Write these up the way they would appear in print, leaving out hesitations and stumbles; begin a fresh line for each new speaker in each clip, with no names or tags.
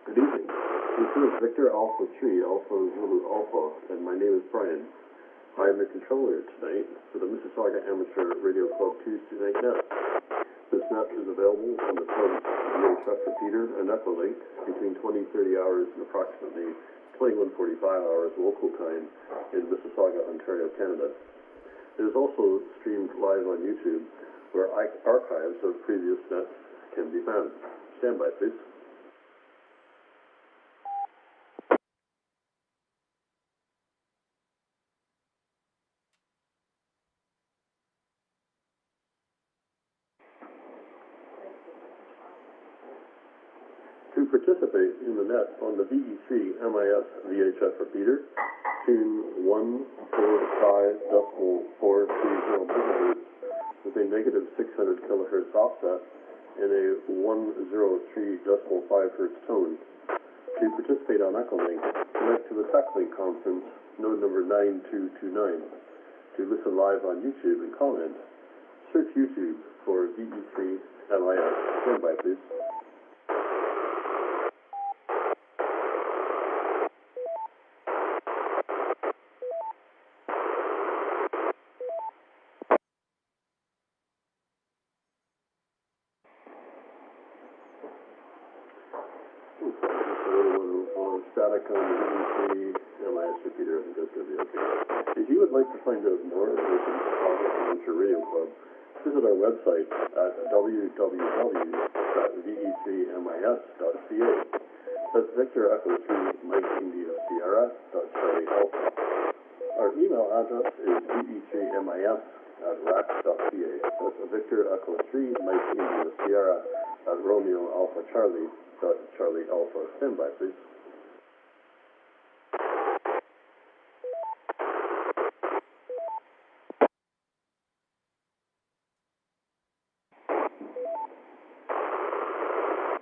Good evening. This is Victor Alpha 3, Alpha Zulu Alpha, and my name is Brian. I am the controller tonight for the Mississauga Amateur Radio Club Tuesday Night Net. This net is available on the club's VHF repeater and Echolink between 20:30 hours and approximately 21:45 hours local time in Mississauga, Ontario, Canada. It is also streamed live on YouTube, where archives of previous nets can be found. Stand by, please. To participate in the net on the VE3MIS VHF repeater, tune 145.430 MHz with a negative 600 kHz offset and a 103.5 Hz tone. To participate on Echolink, connect to the Echolink conference, node number 9229. To listen live on YouTube and comment, search YouTube for VE3MIS. Stand by, please. Static on the VE3MIS repeater. I think that's going to be okay. If you would like to find out more information about the Amateur Radio Club, visit our website at www.ve3mis.ca. That's Victor Echo 3 Mike India Sierra Charlie Alpha. Our email address is ve3mis@rac.ca. That's Victor Echo 3 Mike India Sierra at Romeo Alpha Charlie Alpha. Stand by, please.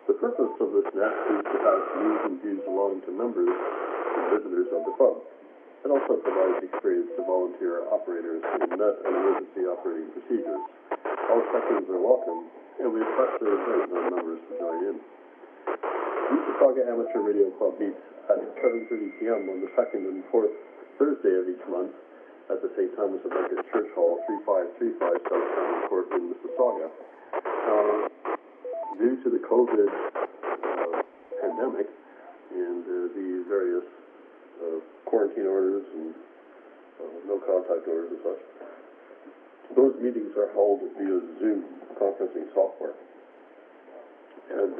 The purpose of this net is to pass news and views along to members and visitors of the club. It also provides experience to volunteer operators in net and emergency operating procedures. All check-ins are welcome, and we especially invite non-members to join in. Mississauga Amateur Radio Club meets at 7:30 p.m. on the second and fourth Thursday of each month at the St. Thomas of Becket Church Hall, 3535 South County Court in Mississauga. Due to the COVID pandemic and the various quarantine orders and no contact orders and such, those meetings are held via Zoom conferencing software. And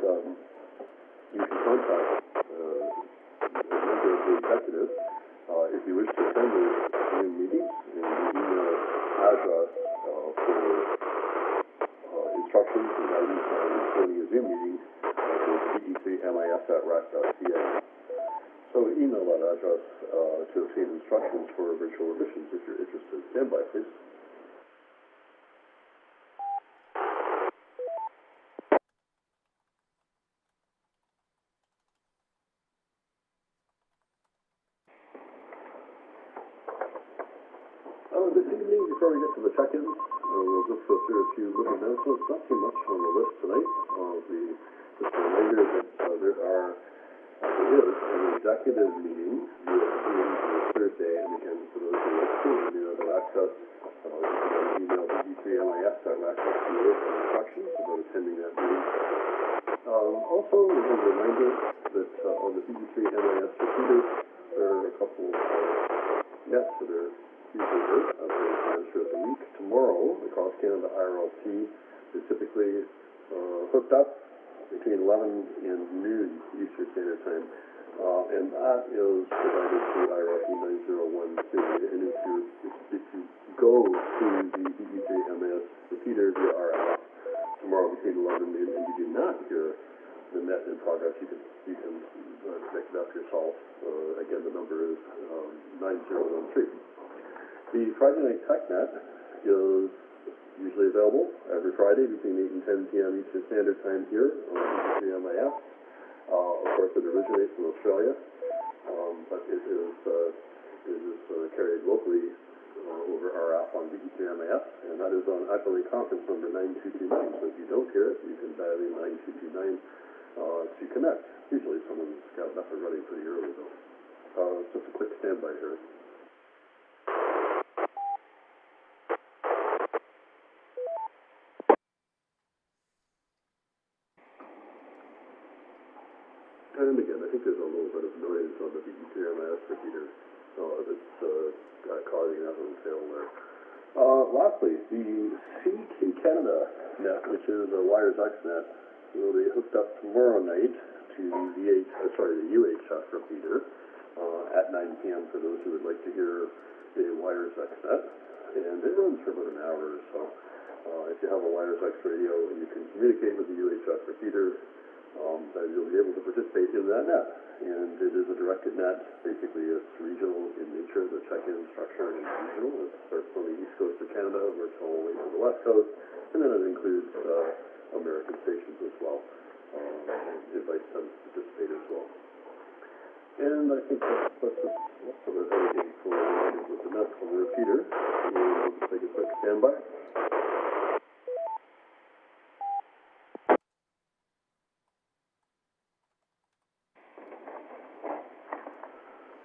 you can contact a member of the executive if you wish to attend those Zoom meetings, and the email address for instructions and guidance on joining a Zoom meeting is ve3mis@rac.ca. So email that address to obtain instructions for virtual admissions if you're interested. Stand by, please. This evening, before we get to the check-ins, we'll just go through a few little announcements. Not too much on the list tonight. Just a reminder that there is an executive meeting via Zoom on Thursday, and again, for those who like to, you have access. You can email ve3mis@rac.ca for instructions about attending that meeting. Also, a reminder that on the VE3MIS repeater, there are a couple of nets that are usually heard at various times throughout the week. Tomorrow, across Canada, IRLT is typically hooked up between 11 and noon Eastern Standard Time, and that is provided through IRLT 9012. And if you go to the VE3MIS repeater via RF tomorrow between 11 and noon, and you do not hear the net in progress, you can pick it up yourself. Again, the number is 9013. The Friday Night Tech Net is usually available every Friday between 8 and 10 p.m. Eastern Standard Time here on VE3MIS. Of course, it originates in Australia, but it is carried locally over our app on VE3MIS, and that is on Echolink conference number 9229. So if you don't hear it, you can dial in 9229 to connect. Usually someone's got it up and running pretty early though. Just a quick standby here. And again, I think there's a little bit of noise on the VE3MIS repeater that's causing that little tail there. Lastly, the CK Canada net, which is a Wires X net, will be hooked up tomorrow night to the UHF repeater at 9 p.m. for those who would like to hear a Wires X net. And it runs for about an hour or so. If you have a Wires X radio and you can communicate with the UHF repeater, then you'll be able to participate in that net. And it is a directed net. Basically, it's regional in nature. The check-in structure is regional. It starts on the east coast of Canada, works all the way to the west coast, and then it includes American stations as well. Invites them to participate as well. And I think that's about everything for with the net on the repeater. And we'll just take a quick standby.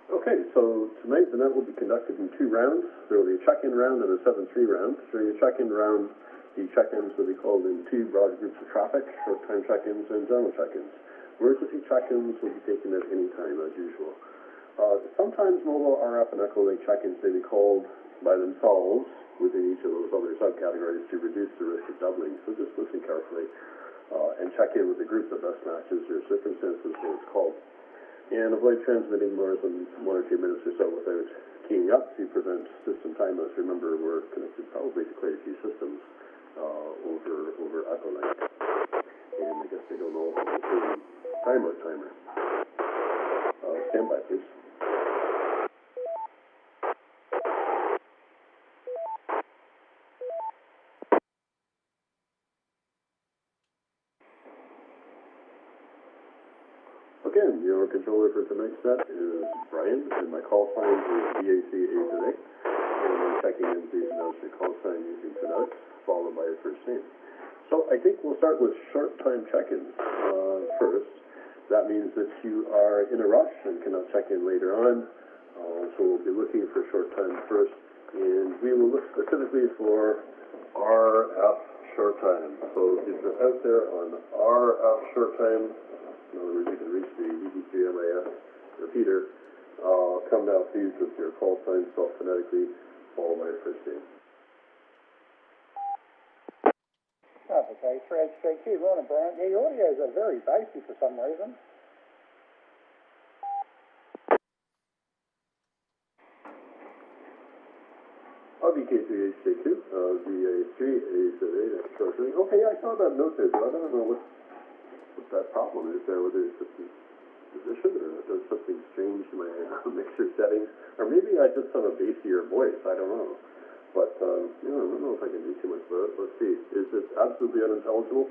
Okay, so tonight the net will be conducted in 2 rounds. There will be a check-in round and a 7-3 round. During the check-in round, the check-ins will be called in 2 broad groups of traffic, short-time check-ins and general check-ins. Emergency check-ins will be taken at any time, as usual. Sometimes mobile RF and Echolink check-ins may be called by themselves within each of those other subcategories to reduce the risk of doubling, so just listen carefully and check in with the group that best matches your circumstances when it's called. And avoid transmitting more than 1 or 2 minutes or so without keying up to prevent system timeouts. Remember, we're connected probably to quite a few systems over Echolink. And I guess they don't know about the timer. Stand by, please. Again, your controller for tonight's set is Brian, and my call sign is VACA today. And when checking in, please announce your call sign using pronouns, followed by your first name. So I think we'll start with short-time check-ins first. That means that you are in a rush and cannot check in later on. So we'll be looking for short-time first, and we will look specifically for RF short-time. So if you're out there on RF short-time, in other words, you can reach the VE3MIS repeater. Come now, please, with your call sign spelled phonetically, followed by your first name.
Oh, okay, 3HJQ, morning, Brian. Yeah, your audios are very bassy for some reason.
VK3HJQ, VA3AZA, okay, I saw that note there, but I don't know what that problem is there, whether it's just a position or does something strange to my mixer settings, or maybe I just have a bassier voice, I don't know. But, I don't know if I can do too much about it. Let's see. Is it absolutely unintelligible?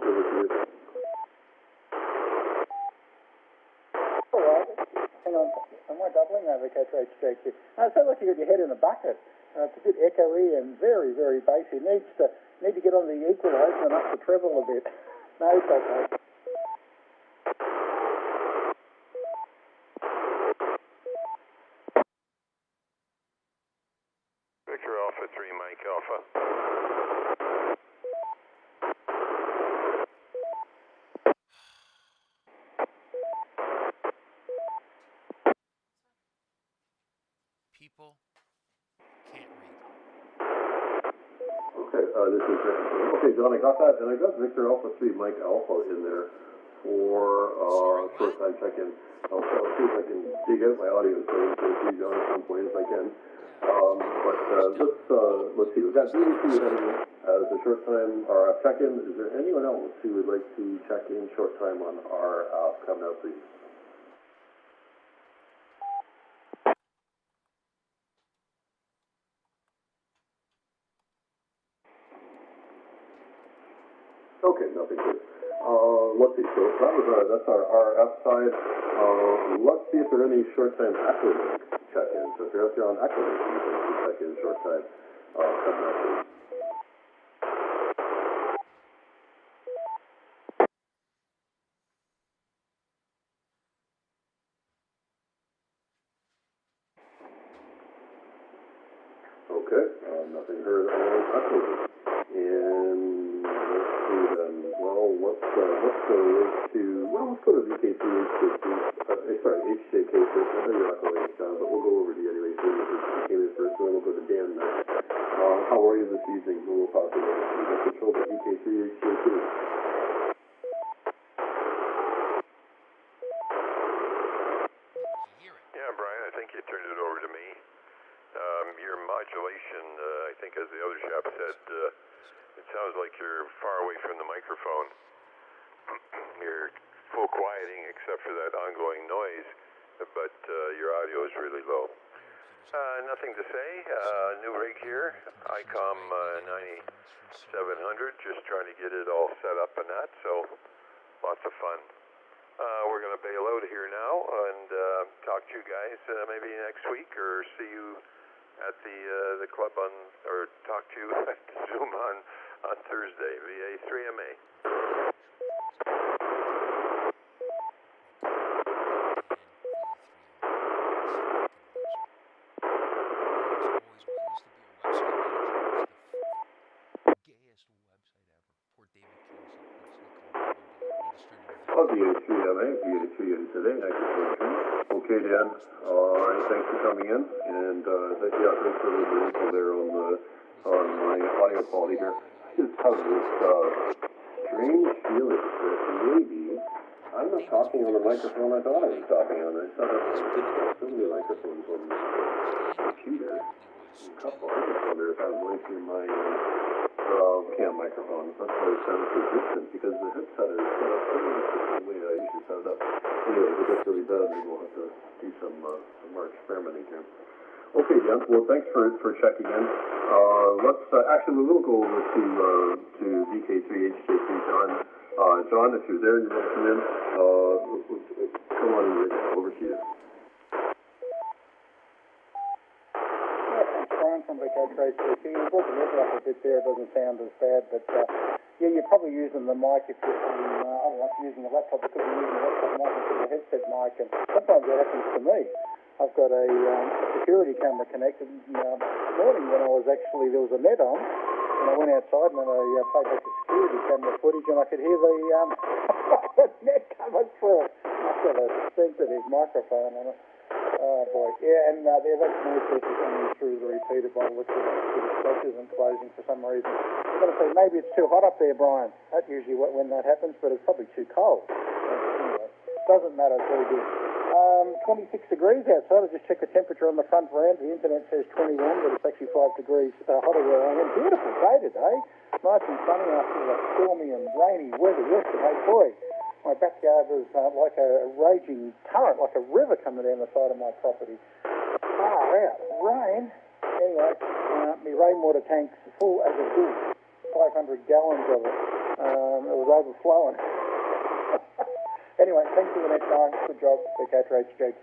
All
right, hang on, am I doubling over VK3HJQ? I sound like you got your head in a bucket. It's a bit echoey and very, very bassy. Need to get on the equalizer and up the treble a bit. No, it's okay.
Victor Alpha 3, Mike Alpha.
People can't read.
Okay, this is okay, John, I got that, and I got Victor Alpha 3, Mike Alpha in there for short-time check-in. I'll see if I can dig out my audio so I can see John at some point if I can. Let's see, we've got VE3 as a short-time RF check-in. Is there anyone else who would like to check in short-time on RF? Come now, please. Okay, nothing good. Let's see, so that's our RF side. Let's see if there are any short-time Echolink check-ins. So if you're out there on Echolink, you can check in short-time. Come now, please. Okay, nothing heard on Echolink. And let's see then, well, let's go let's go to VK3 HJK first. I know you're Echolink, but we'll go over to you anyway, so you came in first, and then we'll go to Dan next. How are you this evening? Who will talk about it? You control the VK3 HJK.
Yeah, Brian, I think you turned it over to me. Your modulation, I think as the other chap said, it sounds like you're far away from the microphone. You're full quieting except for that ongoing noise, but your audio is really low. Nothing to say. New rig here, ICOM 9700, just trying to get it all set up and that, so lots of fun. We're going to bail out of here now and talk to you guys maybe next week, or see you at the club or talk to you at Zoom on Thursday, VE3MIS.
VE3MIS today. Thank you for joining. Okay, Dan. Thanks for coming in, and thanks for the info there on my audio quality here. Just have this strange feeling that maybe I'm not talking on the microphone I thought I was talking on. I thought I had so many microphones on the computer. A couple. I just wonder if I'm going through my cam microphone. That's why it sounds resistant, because the headset is set up pretty much the way I usually set it up. Anyway, if it gets really bad, maybe we'll have to do some more experimenting here. Okay, Dan. Well, thanks for checking in. Let's actually we will go over to VK3 HJK John. John, if you're there, you want to come in. Come on in, over to you.
From the HJK, you brought the level up a bit there. It doesn't sound as bad, but yeah, you're probably using the mic if you're using a laptop, because you're using a laptop mic instead of a headset mic, and sometimes that happens to me. I've got a security camera connected. This morning when there was a net on, and I went outside and I played back the security camera footage, and I could hear the net coming through it. I've got a sensitive microphone on it. Oh boy, yeah, and there's actually noise sources coming through the repeater by the looks of it. The switches and closing for some reason. I've got to say, maybe it's too hot up there, Brian. That's usually when that happens, but it's probably too cold. Anyway, doesn't matter, it's very good. 26 degrees outside. I just checked the temperature on the front veranda. The internet says 21, but it's actually 5 degrees hotter where I am. Beautiful day today. Nice and sunny after the stormy and rainy weather yesterday. Boy, my backyard was like a raging torrent, like a river coming down the side of my property. Far out. Rain. Anyway, my rainwater tank's full as a bull. 500 gallons of it. It was overflowing. Anyway, thanks for the next time. Good job. The Catcher HJQ.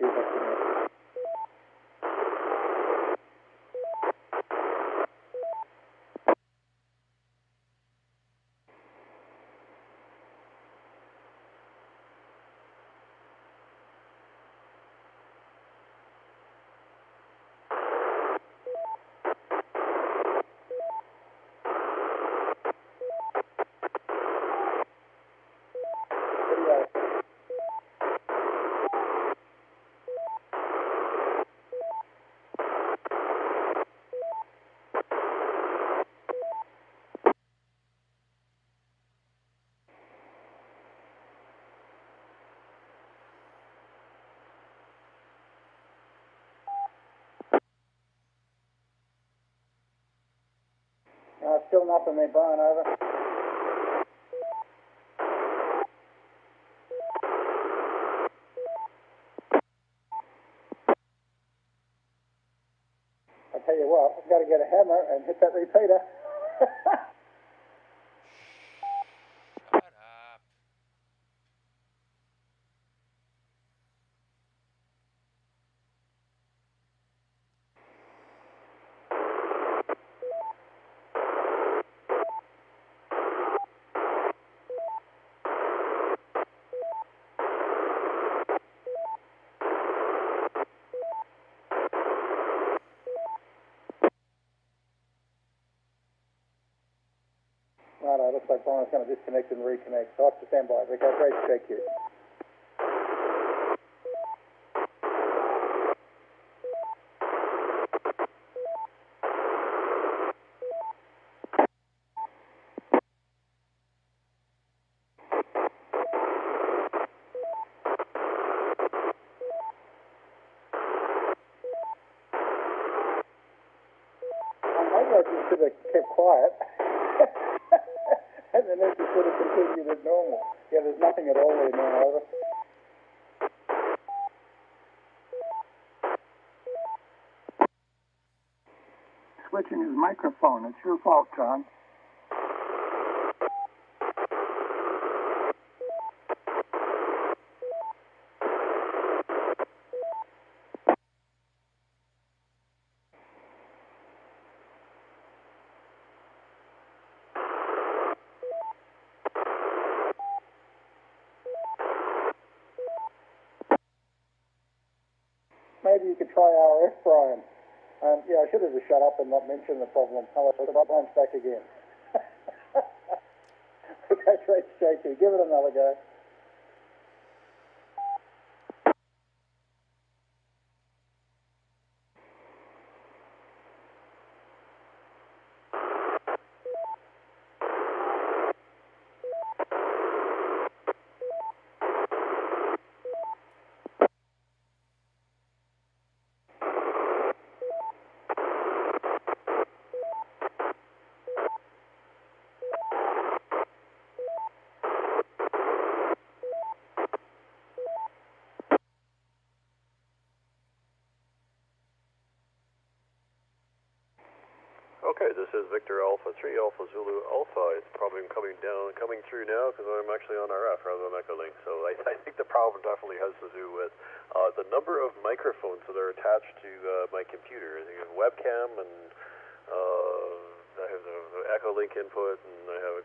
Still nothing there, Brian, over. I tell you what, I've got to get a hammer and hit that repeater.
Shut up.
Righto, looks like Brian's going to disconnect and reconnect. So I have to stand by. Okay, great to check you. Maybe I just should have kept quiet. And then it just sort of continued as normal. Yeah, there's nothing at all there now, over.
Switching his microphone. It's your fault, John.
Maybe you could try RF, Brian. Yeah, I should have just shut up and not mentioned the problem. Oh, the Brian's back again. Okay, great to check you. Give it another go.
Okay, this is Victor Alpha 3 Alpha Zulu Alpha. It's probably coming through now because I'm actually on RF rather than Echolink. So I think the problem definitely has to do with the number of microphones that are attached to my computer. I think a webcam and I have the Echolink input and I have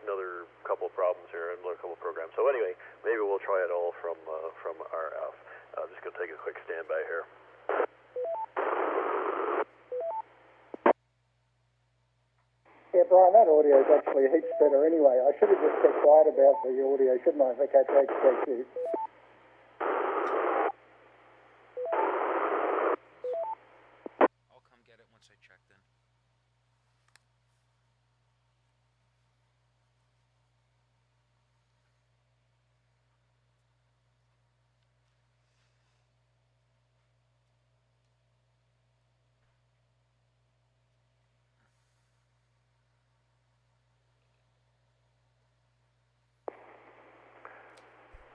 another couple of problems here and another couple of programs. So anyway, maybe we'll try it all from RF. I'm just going to take a quick standby here.
Yeah, Brian, that audio is actually heaps better anyway. I should have just kept quiet about the audio, shouldn't I? Okay, great to check you.
I'll come get it once I checked in.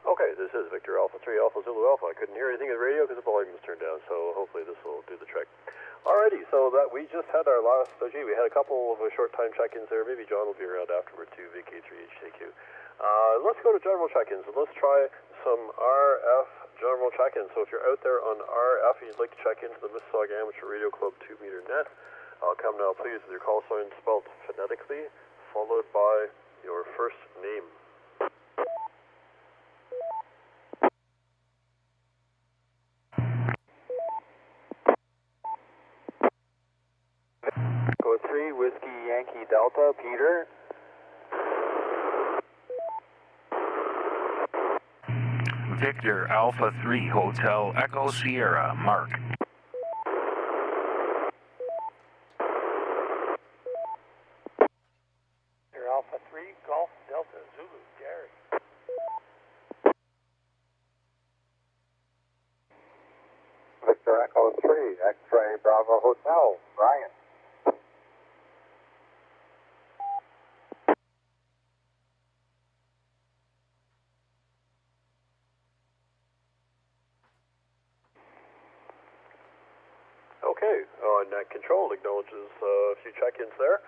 Okay, this is Victor Alpha 3 Alpha Zulu Alpha. I couldn't hear anything in the radio because the volume was turned down, so hopefully this will do the trick. Alrighty, so that we just had our last, we had a couple of short time check-ins there. Maybe John will be around afterward too, VK3HTQ. Let's go to general check-ins and let's try some RF general check-ins. So if you're out there on RF and you'd like to check into the Mississauga Amateur Radio Club 2-meter net, come now please with your call sign spelled phonetically, followed by your first name.
Code 3, Whiskey Yankee Delta, Peter.
Victor Alpha 3 Hotel Echo Sierra, Mark.
Victor Alpha 3, Golf Delta Zulu, Gary.
Victor Echo 3, X-Ray Bravo Hotel, Brian.
Okay, net control acknowledges a few check-ins there.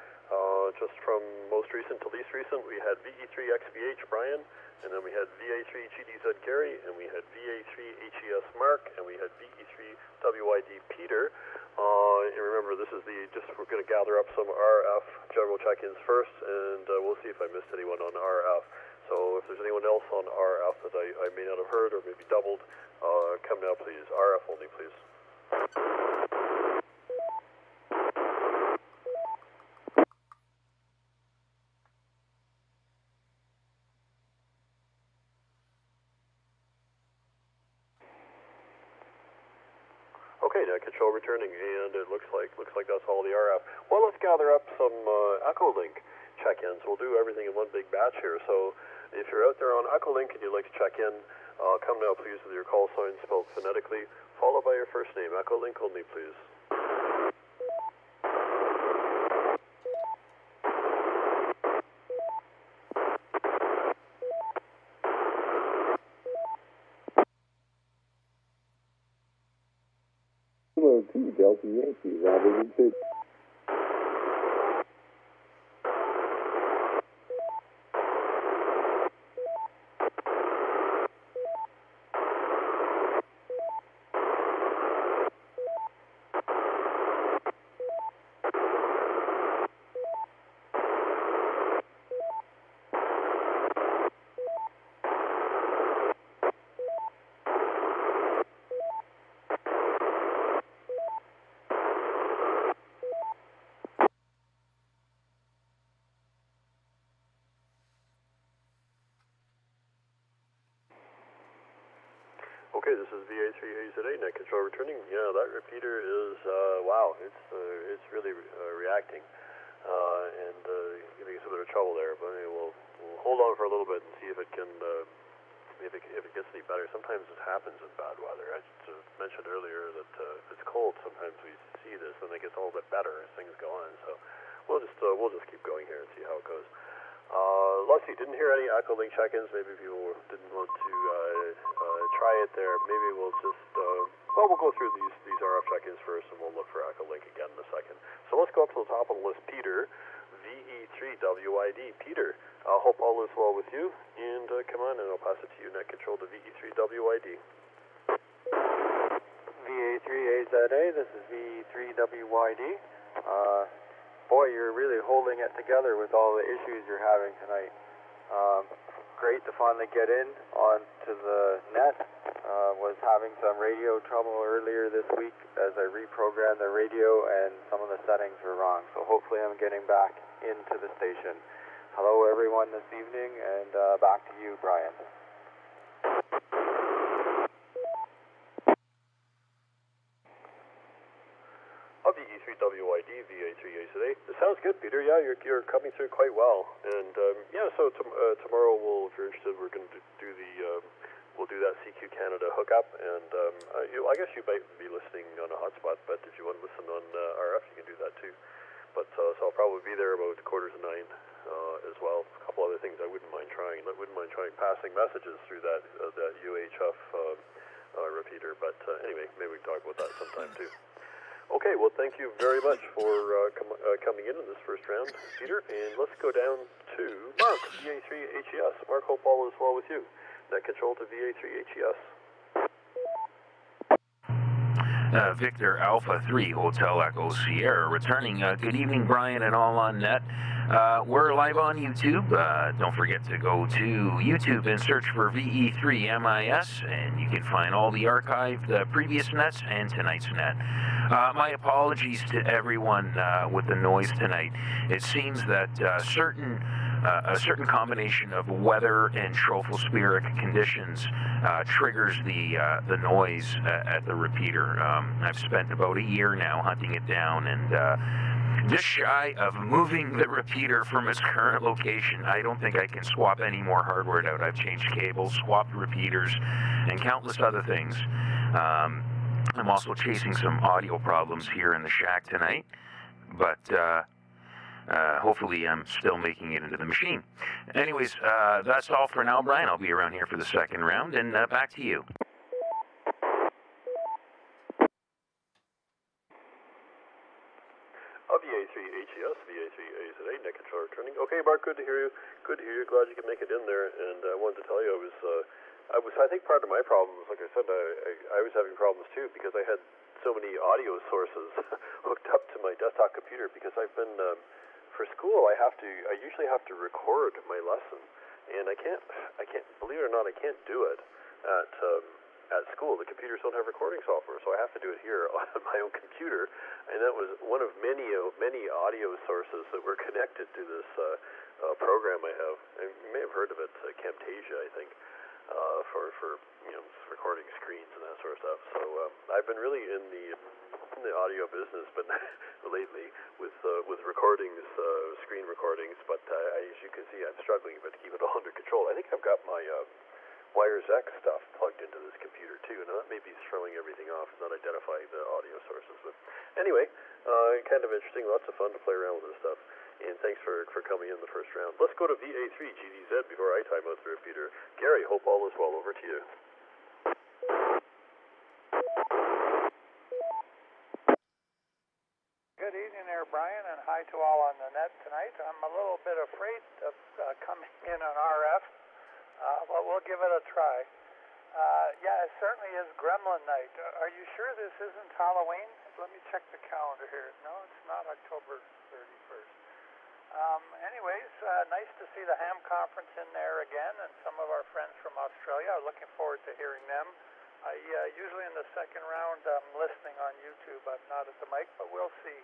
Just from most recent to least recent, we had VE3XBH Brian, and then we had VA3GDZ Gary, and we had VA3HES Mark, and we had VE3WYD Peter. And remember, this is we're going to gather up some RF general check-ins first, and we'll see if I missed anyone on RF. So if there's anyone else on RF that I may not have heard or maybe doubled, come now please. RF only, please. net control returning, and it looks like that's all the RF. Well, let's gather up some Echolink check-ins. We'll do everything in one big batch here. So if you're out there on Echolink and you'd like to check in, come now please with your call sign spelled phonetically, followed by your first name. Echolink only, please.
Hello, 2 Delta Yankee, Robert and Sid.
Okay, this is VE3MIS net control returning. Yeah, that repeater is, wow, it's really reacting, and giving us a bit of trouble there, but we'll hold on for a little bit and see if it can, if it gets any better. Sometimes this happens in bad weather. I just mentioned earlier that if it's cold, sometimes we see this, and it gets a little bit better as things go on, so we'll just keep going here and see how it goes. Let's see, didn't hear any Echolink check-ins. Maybe people didn't want to try it there. Maybe we'll just, well, we'll go through these RF check-ins first, and we'll look for Echolink again in a second. So let's go up to the top of the list. Peter, VE3WID. Peter, I hope all is well with you, and come on, and I'll pass it to you, net control to VE3WID.
VA3AZA, this is VE3WYD. Boy, you're really holding it together with all the issues you're having tonight. Great to finally get in onto the net. Was having some radio trouble earlier this week as I reprogrammed the radio, and some of the settings were wrong. So hopefully I'm getting back into the station. Hello everyone this evening, and back to you, Brian.
VE3WID, VA3A today. It sounds good, Peter. Yeah, you're coming through quite well. And yeah, so tomorrow if you're interested, we're going to do we'll do that CQ Canada hookup. And I guess you might be listening on a hotspot, but if you want to listen on RF, you can do that too. But so I'll probably be there about 8:45 as well. A couple other things I wouldn't mind trying. I wouldn't mind trying passing messages through that UHF repeater. But anyway, maybe we can talk about that sometime too. Okay, well, thank you very much for coming in this first round, Peter. And let's go down to Mark, VA3HES. Mark, hope all is well with you. Net control to VA3HES.
Victor Alpha 3 Hotel Echo Sierra returning. Good evening, Brian, and all on net. We're live on YouTube. Don't forget to go to YouTube and search for VE3MIS, and you can find all the archived previous nets and tonight's net. My apologies to everyone with the noise tonight. It seems that a certain combination of weather and tropospheric conditions triggers the noise at the repeater. I've spent about a year now hunting it down, and just shy of moving the repeater from its current location. I don't think I can swap any more hardware out. I've changed cables, swapped repeaters, and countless other things. I'm also chasing some audio problems here in the shack tonight, but hopefully I'm still making it into the machine. Anyways, that's all for now, Brian. I'll be around here for the second round, and back to you.
VA3HES, VA3A today, net control returning. Okay, Mark, good to hear you. Good to hear you. Glad you could make it in there. And I wanted to tell you, I think part of my problems, like I said, I was having problems too because I had so many audio sources hooked up to my desktop computer because I've been, for school, I usually have to record my lesson, and I can't, believe it or not, I can't do it at school. The computers don't have recording software, so I have to do it here on my own computer, and that was one of many audio sources that were connected to this program I have. And you may have heard of it, Camtasia, I think, for recording screens and that sort of stuff. So I've been really in the in the audio business, but lately with recordings, screen recordings. But as you can see, I'm struggling a bit to keep it all under control. I think I've got my Wires X stuff plugged into this computer too, and that may be throwing everything off, not identifying the audio sources. But anyway, kind of interesting, lots of fun to play around with this stuff. And thanks for coming in the first round. Let's go to VA3 GDZ before I time out the repeater. Gary, hope all is well. Over to you.
Good evening there, Brian, and hi to all on the net tonight. I'm a little bit afraid of coming in on RF, but we'll give it a try. Yeah, it certainly is Gremlin Night. Are you sure this isn't Halloween? Let me check the calendar here. No, it's not October 31st. Anyways, nice to see the ham conference in there again, and some of our friends from Australia. I'm looking forward to hearing them. Usually in the second round, I'm listening on YouTube. I'm not at the mic, but we'll see.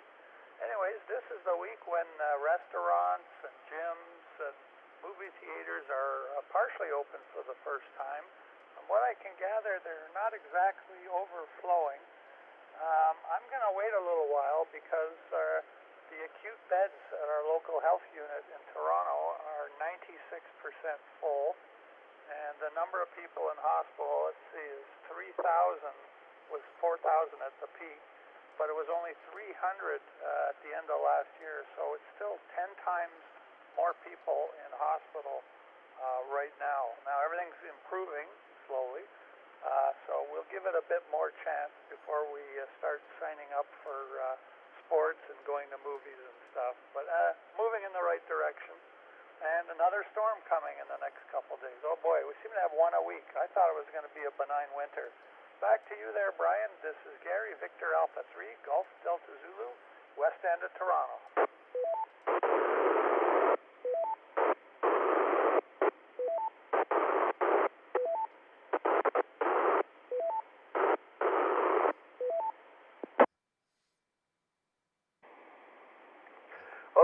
Anyways, this is the week when restaurants and gyms and movie theaters are partially open for the first time. From what I can gather, they're not exactly overflowing. I'm going to wait a little while because the acute beds at our local health unit in Toronto are 96% full, and the number of people in hospital, let's see, is 3,000, was 4,000 at the peak, but it was only 300 at the end of last year, so it's still 10 times more people in hospital right now. Now, everything's improving slowly, so we'll give it a bit more chance before we start signing up for sports and going to movies and stuff, but moving in the right direction. And another storm coming in the next couple days. Oh boy, we seem to have one a week. I thought it was going to be a benign winter. Back to you there, Brian. This is Gary, Victor Alpha 3, Golf Delta Zulu, west end of Toronto.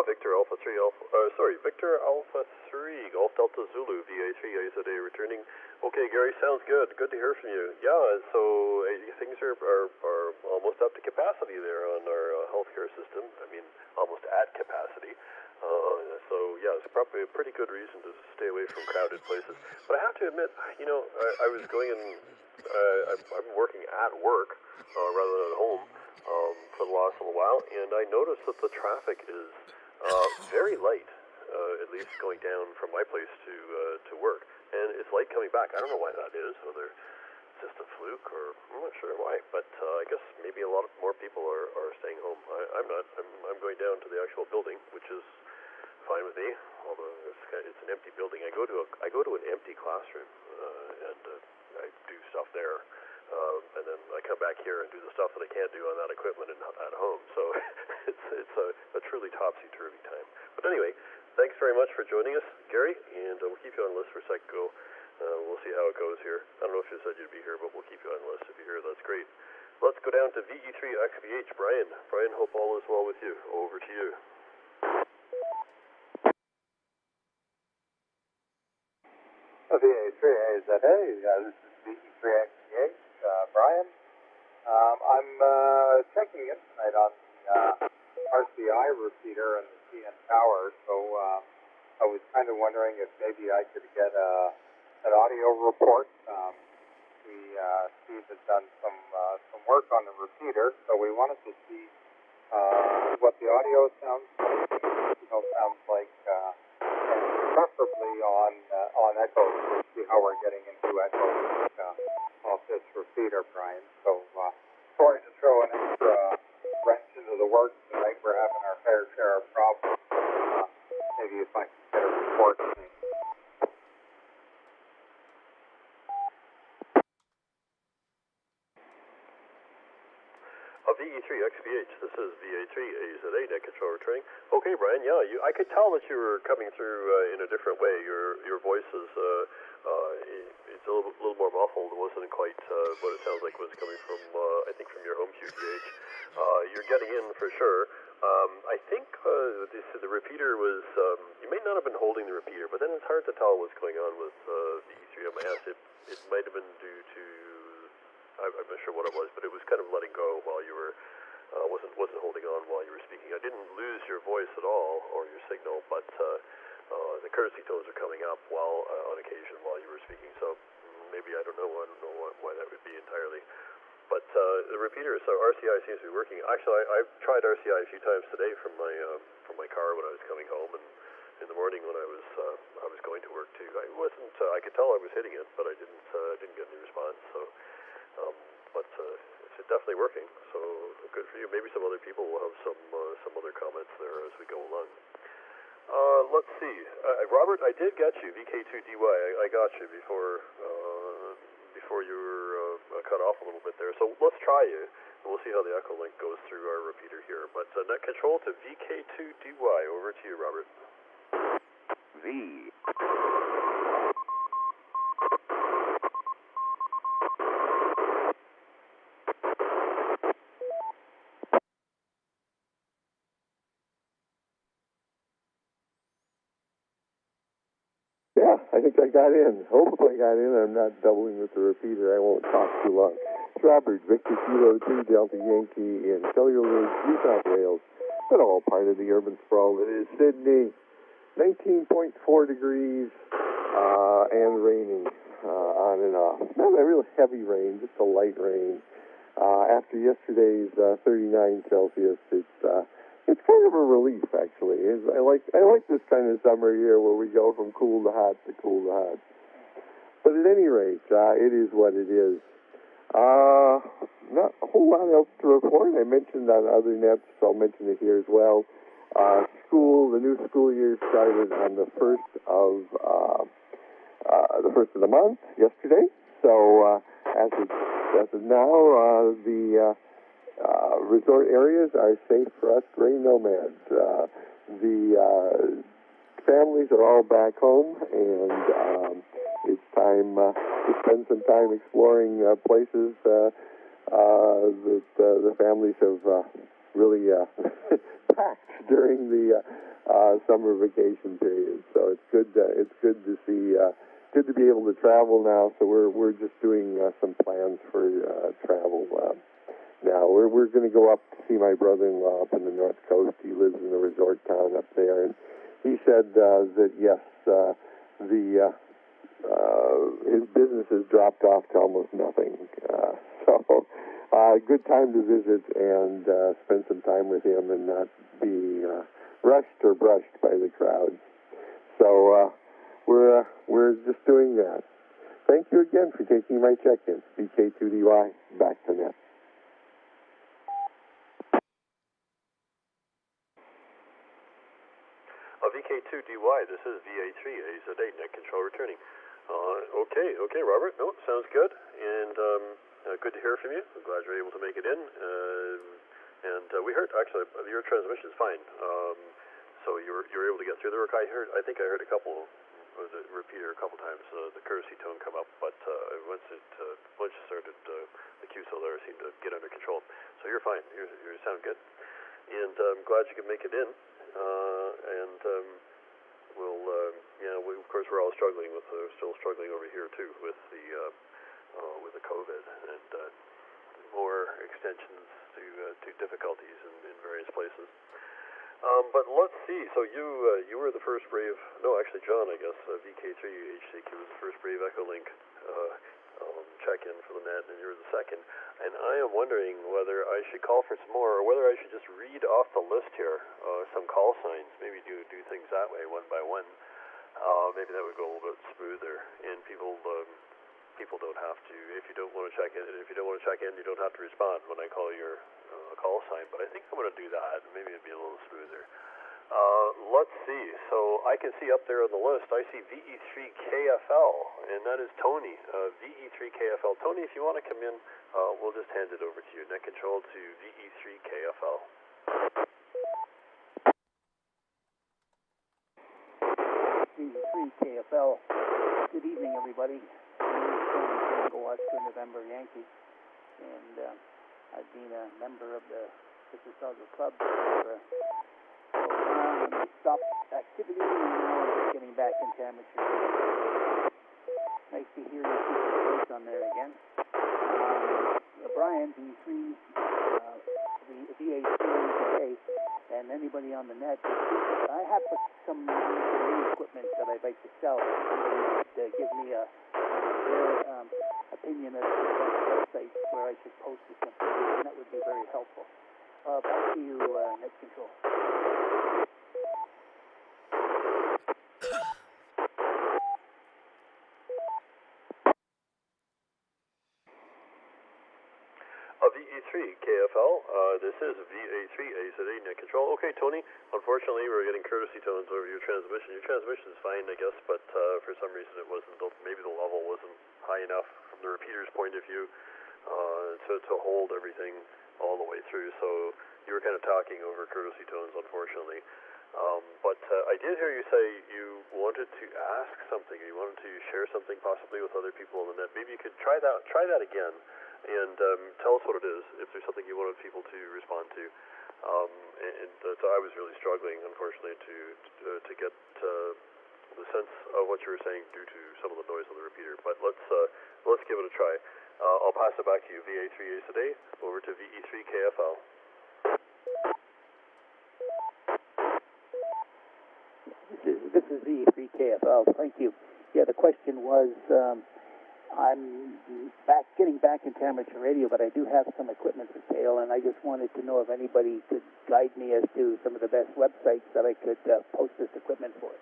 Victor Alpha 3, Victor Alpha 3, Golf Delta Zulu, VA3, AZA returning. Okay, Gary, sounds good. Good to hear from you. Yeah, so things are almost up to capacity there on our healthcare system. I mean, almost at capacity. So, yeah, it's probably a pretty good reason to stay away from crowded places. But I have to admit, you know, I was going in, I'm working at work rather than at home for the last little while, and I noticed that the traffic is very light, at least going down from my place to work, and it's light coming back. I don't know why that is, whether it's just a fluke or I'm not sure why, but I guess maybe a lot more people are staying home. I'm not. I'm going down to the actual building, which is fine with me. Although it's an empty building, I go to an empty classroom and I do stuff there. And then I come back here and do the stuff that I can't do on that equipment at home. So it's a truly topsy-turvy time. But anyway, thanks very much for joining us, Gary, and we'll keep you on the list for a sec. We'll see how it goes here. I don't know if you said you'd be here, but we'll keep you on the list. If you're here, that's great. Let's go down to VE3XVH. Brian, hope all is well with you. Over to you.
VA3 AZA, this is VE3XVH. Brian. I'm checking in tonight on the RCI repeater and the CN tower, so I was kind of wondering if maybe I could get an audio report. Steve has done some work on the repeater, so we wanted to see what the audio sounds like, and preferably on echo, to see how we're getting into echo off this repeater, Brian. So sorry to throw an extra wrench into the works tonight. We're having our fair share of problems. Maybe if I can get a report.
VE3XVH, this is VA3 AZA net control returning. Okay, Brian, yeah, I could tell that you were coming through in a different way. Your voice is it's a little more muffled. It wasn't quite what it sounds like was coming from, I think, from your home QTH. You're getting in for sure. I think the repeater was, you may not have been holding the repeater, but then it's hard to tell what's going on with VE3MIS. It might have been due to, I'm not sure what it was, but it was kind of letting go while you were wasn't holding on while you were speaking. I didn't lose your voice at all or your signal, but the courtesy tones are coming up while on occasion while you were speaking. So maybe I don't know why that would be entirely. But the repeater, so RCI seems to be working. Actually, I've tried RCI a few times today from my car when I was coming home, and in the morning when I was going to work too. I wasn't. I could tell I was hitting it, but I didn't get any response. So, but it's definitely working. So good for you. Maybe some other people will have some other comments there as we go along. Let's see, Robert. I did get you VK2DY. I got you before you were cut off a little bit there. So let's try you. We'll see how the Echolink goes through our repeater here. But net control to VK2DY. Over to you, Robert.
V. Yeah, I think I got in. Hopefully I got in. I'm not doubling with the repeater. I won't talk too long. It's Robert, Victor Kilo 2 Delta Yankee in Cellular Ridge, New South Wales, but all part of the urban sprawl that is Sydney. 19.4 degrees and raining on and off. Not a real heavy rain, just a light rain. After yesterday's 39 Celsius, it's kind of a relief, actually. I like this kind of summer here where we go from cool to hot to cool to hot. But at any rate, it is what it is. Not a whole lot else to report. I mentioned on other nets, so I'll mention it here as well. The new school year started on the first of the month, yesterday. So as of now, the resort areas are safe for us gray nomads. The families are all back home, and it's time to spend some time exploring places that the families have really packed during the summer vacation period. So it's good to see. Good to be able to travel now. So we're just doing some plans for travel. Now, we're going to go up to see my brother-in-law up in the North Coast. He lives in a resort town up there, and he said that, yes, his business has dropped off to almost nothing. So, good time to visit and spend some time with him and not be rushed or brushed by the crowds. So, we're just doing that. Thank you again for taking my check-in. VK2DY, back to net.
VK2DY, this is VA3 net control returning. Okay, Robert. No, sounds good, and good to hear from you. I'm glad you're able to make it in. And we heard, actually, your transmission is fine. So you're able to get through the work. I think I heard a couple of the repeater a couple times, the courtesy tone come up, but once it started, the QSO there seemed to get under control. So you're fine. You sound good, and I'm glad you could make it in. We of course we're all struggling still struggling over here too with the COVID and more extensions to difficulties in various places. But let's see. So you were the first brave. No, actually, John, I guess VK3 HCQ was the first brave Echolink check-in for the net, and you were the second. And I am wondering whether I should call for some more, or whether I should just read off the list here some call signs. Maybe do things that way, one by one. Maybe that would go a little bit smoother, and people don't have to. If you don't want to check in, you don't have to respond when I call your call sign. But I think I'm going to do that. Maybe it'd be a little smoother. Let's see. So I can see up there on the list, I see VE3KFL, and that is Tony. VE3KFL. Tony, if you want to come in, we'll just hand it over to you. Net control to VE3KFL.
VE3KFL. Good evening, everybody. My name is Tony Tango Oscar November Yankee, and I've been a member of the Mississauga Club for when we stopped activity, and now we're just getting back into amateur radio. Nice to hear your people's voice on there again. Brian, the and anybody on the net, I have some VE equipment that I'd like to sell. If somebody would give me their opinion as to the best website where I should post this information, that would be very helpful. Back to you, Net Control.
VE3 KFL, this is VA3 AZA Net Control. Okay, Tony, unfortunately we're getting courtesy tones over your transmission. Your transmission is fine, I guess, but for some reason it wasn't, maybe the level wasn't high enough from the repeater's point of view to hold everything all the way through. So you were kind of talking over courtesy tones, unfortunately. But I did hear you say you wanted to ask something, you wanted to share something possibly with other people on the net. Maybe you could try that again. And tell us what it is, if there's something you wanted people to respond to. So I was really struggling, unfortunately, to get the sense of what you were saying due to some of the noise on the repeater. But let's give it a try. I'll pass it back to you, VA3 ACE a day, over to VE3 KFL.
This is VE3 KFL. Thank you. Yeah, the question was. I'm getting back into amateur radio, but I do have some equipment for sale, and I just wanted to know if anybody could guide me as to some of the best websites that I could post this equipment for.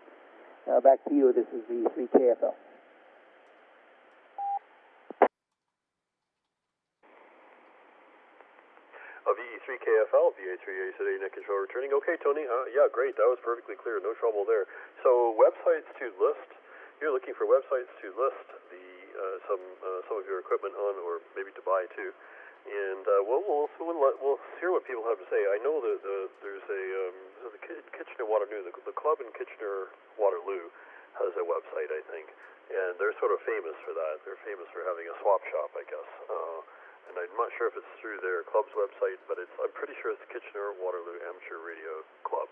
Back to you. This is VE3 KFL.
VE3 KFL, VA3 ACA Net Control returning. Okay, Tony. Yeah, great. That was perfectly clear. No trouble there. So websites to list. You're looking for websites to list some of your equipment on, or maybe to buy too. And we'll hear what people have to say. I know that there's the Kitchener Waterloo, the club in Kitchener Waterloo has a website, I think, and they're sort of famous for that. They're famous for having a swap shop, I guess. And I'm not sure if it's through their club's website, but I'm pretty sure it's Kitchener Waterloo Amateur Radio Club.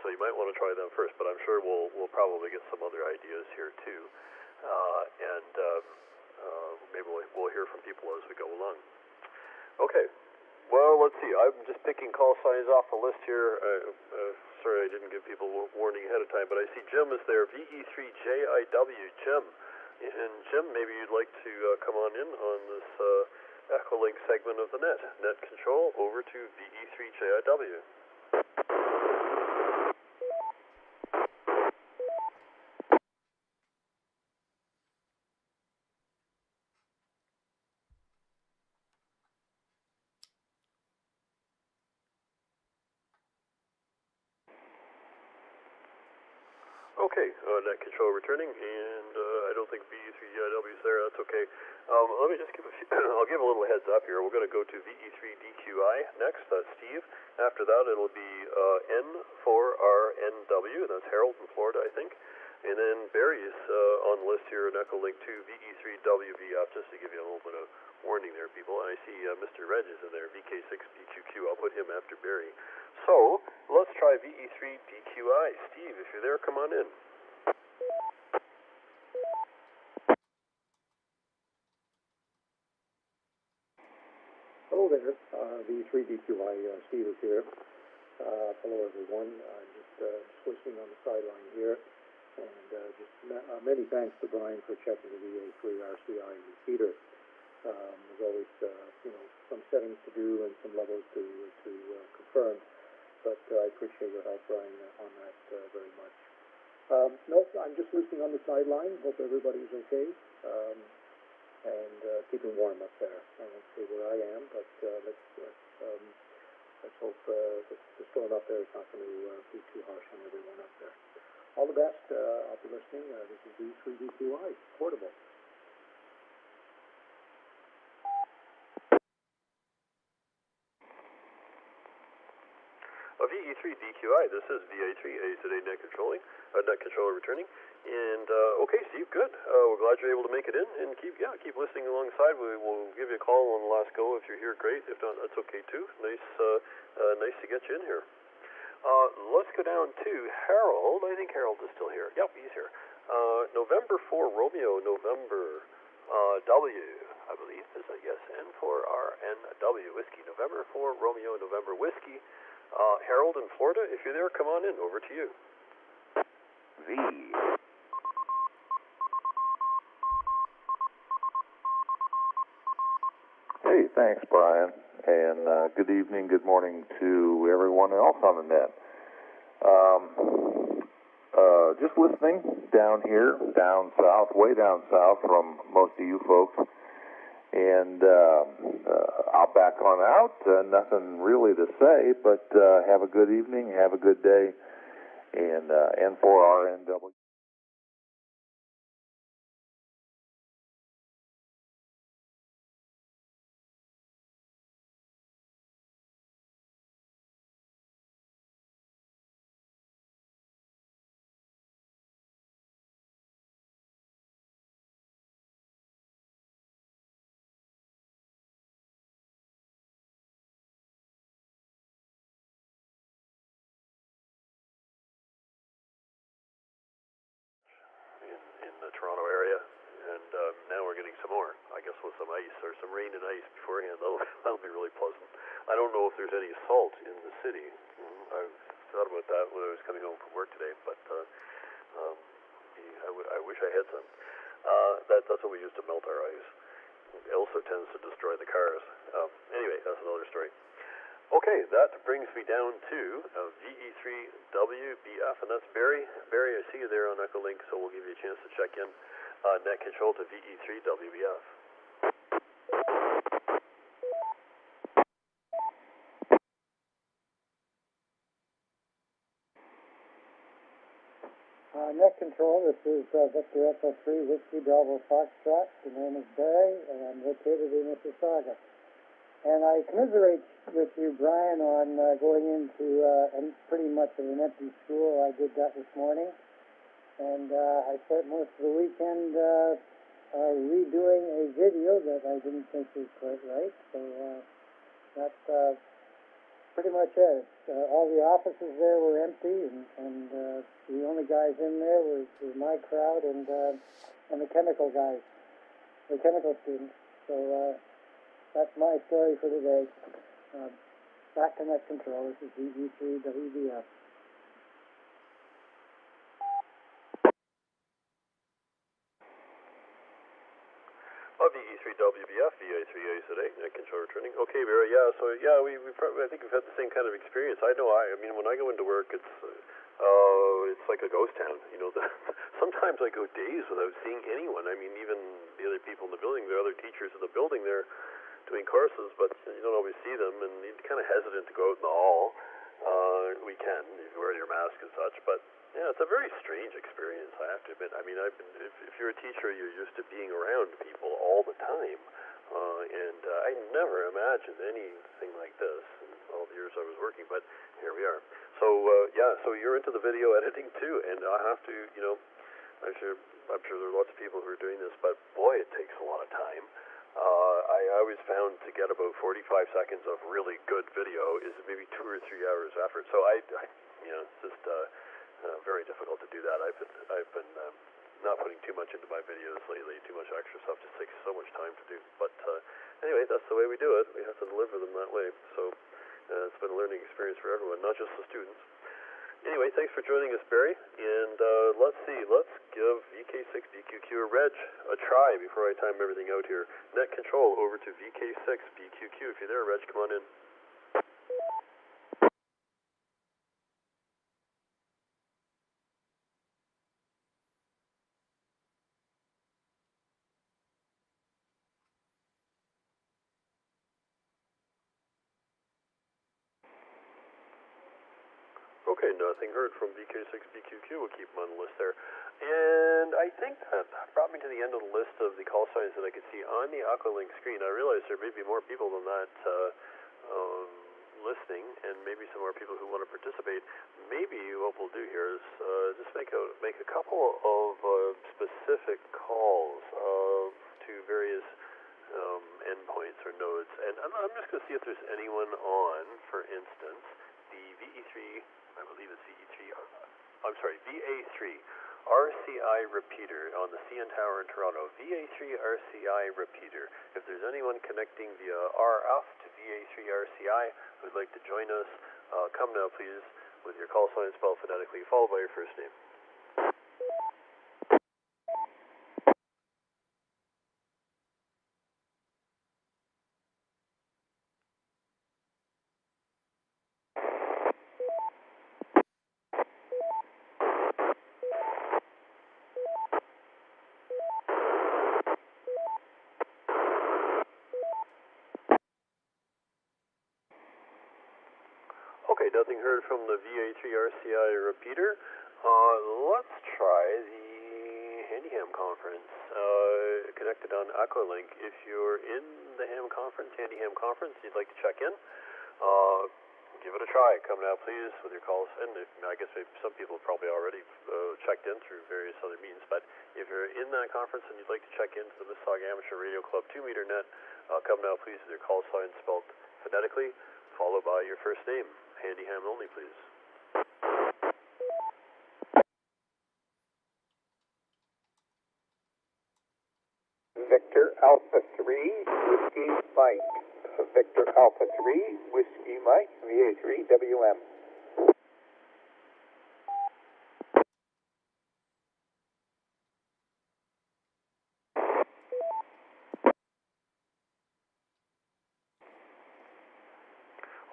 So you might want to try them first, but I'm sure we'll probably get some other ideas here too. Maybe we'll hear from people as we go along. Okay, well, let's see. I'm just picking call signs off the list here. Sorry I didn't give people warning ahead of time, but I see Jim is there, VE3JIW, Jim. And Jim, maybe you'd like to come on in on this Echolink segment of the net control over to VE3JIW. Okay, net control returning, and I don't think VE3DIW is there. That's okay. Let me just give I'll give a little heads up here. We're going to go to VE3DQI next. That's Steve. After that, it'll be N4RNW. That's Harold in Florida, I think. And then Barry's on the list here in Echolink 2, VE3WVF, just to give you a little bit of warning there, people. And I see Mr. Reg is in there, VK6BQQ. I'll put him after Barry. So, let's try VE3DQI. Steve, if you're there, come on in.
Hello there, VE3DQI, Steve is here. Hello everyone, just listening on the sideline here. And many thanks to Brian for checking the VA3 RCI repeater. There's always, some settings to do and some levels to confirm. But I appreciate your help, Brian, on that very much. No, I'm just listening on the sideline. Hope everybody's okay. And keeping warm up there. I won't say where I am, but let's hope the storm up there is not going to be too harsh on everyone up there. All the best. I'll be listening. This is VE3DQI, portable.
VE3DQI, this is VA3 today net controller returning. And okay, Steve, good. We're glad you're able to make it in, and keep listening alongside. We'll give you a call on the last go if you're here. Great. If not, that's okay too. Nice to get you in here. Let's go down to Harold. I think Harold is still here. Yep, he's here. November 4 Romeo, November W, I believe is a yes, N4RNW whiskey. November 4 Romeo, November whiskey. Harold in Florida, if you're there, come on in. Over to you.
V.
Hey, thanks, Brian, and good evening, good morning to everyone else on the net. Just listening down here, down south, way down south from most of you folks, and I'll back on out. Nothing really to say, but have a good evening, have a good day, and N4RNW.
In the Toronto area, and now we're getting some more. I guess with some ice or some rain and ice beforehand, that'll be really pleasant. I don't know if there's any salt in the city. I thought about that when I was coming home from work today, but I wish I had some. That's what we use to melt our ice. It also tends to destroy the cars. Anyway, that's another story. Okay, that brings me down to VE3WBF, and that's Barry. Barry, I see you there on Echolink, so we'll give you a chance to check in. Net control to VE3WBF.
Net control, this is Victor Echo 3, Whiskey Bravo Foxtrot. The name is Barry, and I'm located in Mississauga. And I commiserate with you, Brian, on going into pretty much an empty school. I did that this morning. And I spent most of the weekend redoing a video that I didn't think was quite right. So that's pretty much it. All the offices there were empty, and the only guys in there were my crowd and the chemical guys, the chemical students. So that's my story for today. Back to net control. This is VE3WBF.
VE3WBF, VA3A today, net control returning. Okay, Barry, yeah, so yeah, I think we've had the same kind of experience. I mean, when I go into work, it's like a ghost town. You know, sometimes I go days without seeing anyone. I mean, even the other people in the building, the other teachers in the building there doing courses, but you don't always see them, and you're kind of hesitant to go out in the hall. We can, if you wear your mask and such, but yeah, it's a very strange experience, I have to admit. I mean, if you're a teacher, you're used to being around people all the time, and I never imagined anything like this in all the years I was working, but here we are. So, yeah, so you're into the video editing too, and I have to, you know, I'm sure there are lots of people who are doing this, but boy, it takes a lot of time. I always found to get about 45 seconds of really good video is maybe 2 or 3 hours effort. So I you know, it's just very difficult to do that. I've been not putting too much into my videos lately. Too much extra stuff just takes so much time to do. But anyway, that's the way we do it. We have to deliver them that way. So it's been a learning experience for everyone, not just the students. Anyway, thanks for joining us, Barry. And let's see, let's give VK6BQQ a reg a try before I time everything out here. Net control over to VK6BQQ. If you're there, Reg, come on in. Okay, nothing heard from VK6BQQ. We'll keep them on the list there. And I think that brought me to the end of the list of the call signs that I could see on the Echolink screen. I realized there may be more people than that listening, and maybe some more people who want to participate. Maybe what we'll do here is just make a couple of specific calls to various endpoints or nodes. And I'm just going to see if there's anyone on, for instance, the VE3, I believe it's VE3, I'm sorry, VA3 RCI repeater on the CN Tower in Toronto. VA3 RCI repeater. If there's anyone connecting via RF to VA3 RCI who'd like to join us, Come now, please, with your call sign spelled phonetically, followed by your first name. Okay, nothing heard from the VA3RCI repeater. Let's try the Handyham conference connected on Echolink. If you're in the Handyham conference, you'd like to check in, give it a try. Come now, please, with your calls. And I guess some people have probably already checked in through various other means, but if you're in that conference and you'd like to check into the Mississauga Amateur Radio Club 2-meter net, come now, please, with your call sign spelled phonetically, followed by your first name. Handyham only, please.
Victor Alpha 3, Whiskey Mike. Victor Alpha 3, Whiskey Mike, VA3WM.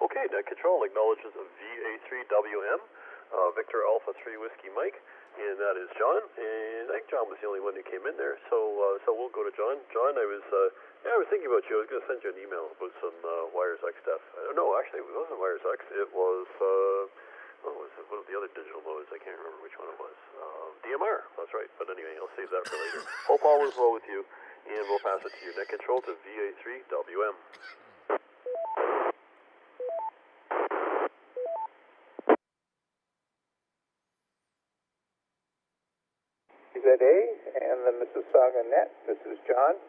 Okay, net control acknowledges a VA3WM, Victor Alpha 3 Whiskey Mike, and that is John. And I think John was the only one who came in there, so we'll go to John. John, I was thinking about you. I was going to send you an email about some Wires X stuff. No, actually, it wasn't Wires X. It was what was it? One of the other digital modes. I can't remember which one it was. DMR. That's right. But anyway, I'll save that for later. Hope all is well with you, and we'll pass it to your net control to VA3WM.
ZA and the Mississauga Net. This is John.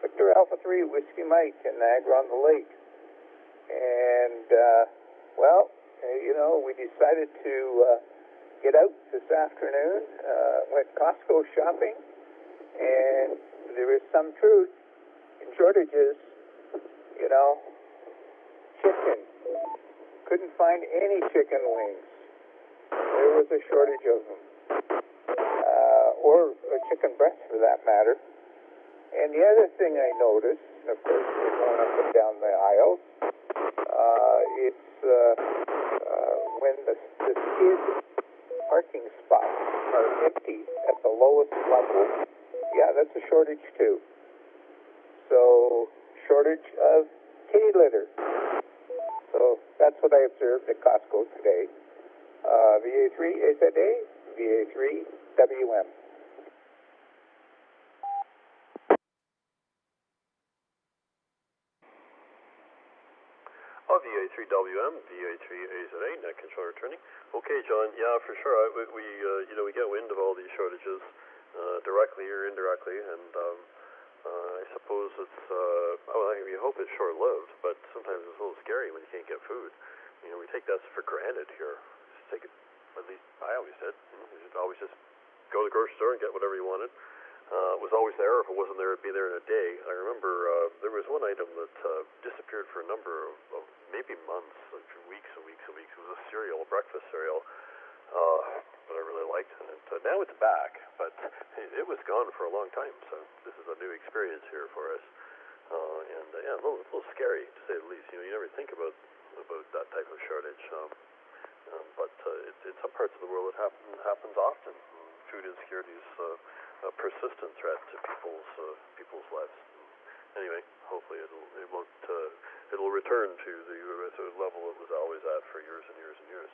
Victor Alpha 3, Whiskey Mike in Niagara on the Lake. And, we decided to get out this afternoon, went Costco shopping, and there is some truth in shortages, chicken. Couldn't find any chicken wings. There was a shortage of them. Or a chicken breast for that matter. And the other thing I noticed, and of course we're going up and down the aisles, it's when the skid parking spots are empty at the lowest level, that's a shortage too. So, shortage of kitty litter. So, that's what I observed at Costco today. VA3 AZA, VA3 WM.
VA3WM, VA3AZA, net control returning. Okay, John, yeah, for sure. We get wind of all these shortages directly or indirectly, and I suppose it's, we hope it's short-lived, but sometimes it's a little scary when you can't get food. We take that for granted here. Just take it, at least I always did. You should always just go to the grocery store and get whatever you wanted. It was always there. If it wasn't there, it'd be there in a day. I remember there was one item that disappeared for a number of maybe months, like weeks and weeks and weeks. It was a cereal, a breakfast cereal, that I really liked. And now it's back, but it was gone for a long time. So this is a new experience here for us. A little scary to say the least. You never think about that type of shortage. But in some parts of the world it happens often. Food insecurity is a persistent threat to people's lives. Anyway, hopefully it'll return to the level it was always at for years and years and years.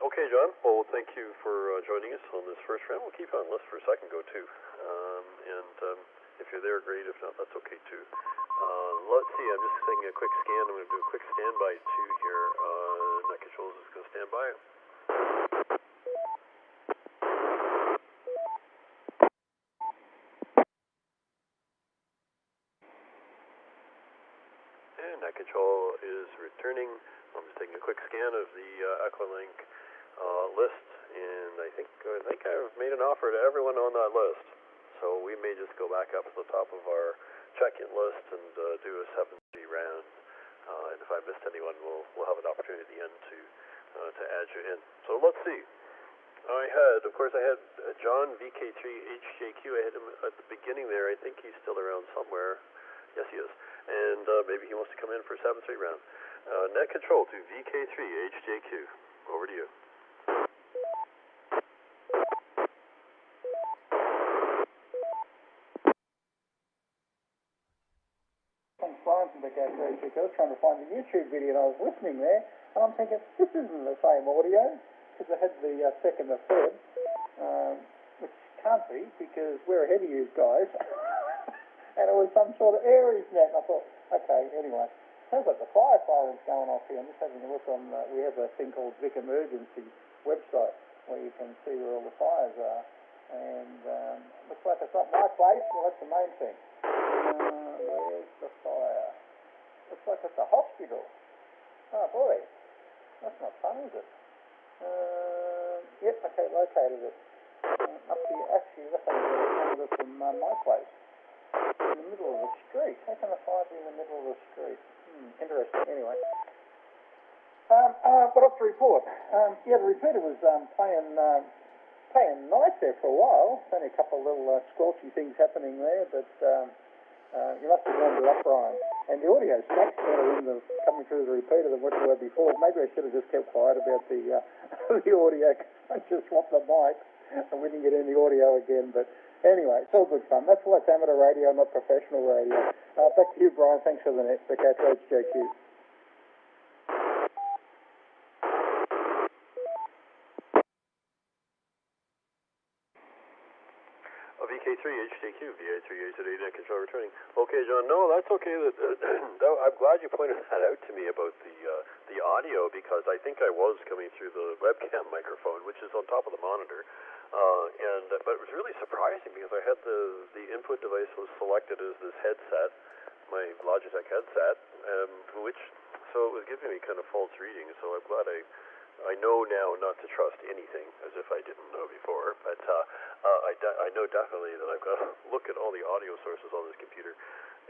Okay, John. Well, thank you for joining us on this first round. We'll keep you on the list for a second, go too. If you're there, great. If not, that's okay too. Let's see. I'm just taking a quick scan. I'm going to do a quick standby too here. Net controls is going to stand by. Net control is returning. I'm just taking a quick scan of the Echolink list, and I think I've made an offer to everyone on that list. So we may just go back up to the top of our check-in list and do a 7G round. and if I missed anyone, we'll have an opportunity at the end to add you in. So let's see. I had John VK3HJQ. I had him at the beginning there. I think he's still around somewhere. Yes, he is. And maybe he wants to come in for a 7-3 round. Net control to VK3HJQ. Over to you.
Thanks, Brian, from the VK3HJQ. I was trying to find the YouTube video and I was listening there, and I'm thinking, this isn't the same audio, because I had the second or third, which can't be, because we're ahead of you guys. And it was some sort of Aries net, and I thought, okay, anyway. Sounds like the fire siren's going off here. I'm just having a look on, we have a thing called Vic Emergency website, where you can see where all the fires are. And looks like it's not my place, well, that's the main thing. Where's the fire? Looks like it's a hospital. Oh boy, that's not fun, is it? Yep, okay, located it. Up here, actually, that's only from my place. In the middle of the street. How can a fire be in the middle of the street? Interesting. Anyway. What else to report? Yeah, the repeater was playing nice there for a while. Only a couple of little squelchy things happening there, but you must have warmed it up, Brian. And the audio is much better coming through the repeater than what you were before. Maybe I should have just kept quiet about the the audio. I just swapped the mic and we didn't get any audio again, but anyway, it's all good fun. That's why it's amateur radio, not professional radio. Back to you, Brian. Thanks for the net. The VK3HJQ.
VK3HJQ, VA3A net control returning. Okay, John. No, that's okay. I'm glad you pointed that out to me about the audio, because I think I was coming through the webcam microphone, which is on top of the monitor. But it was really surprising because I had the input device was selected as this headset, my Logitech headset, so it was giving me kind of false readings. So I'm glad I know now not to trust anything as if I didn't know before. But I know definitely that I've got to look at all the audio sources on this computer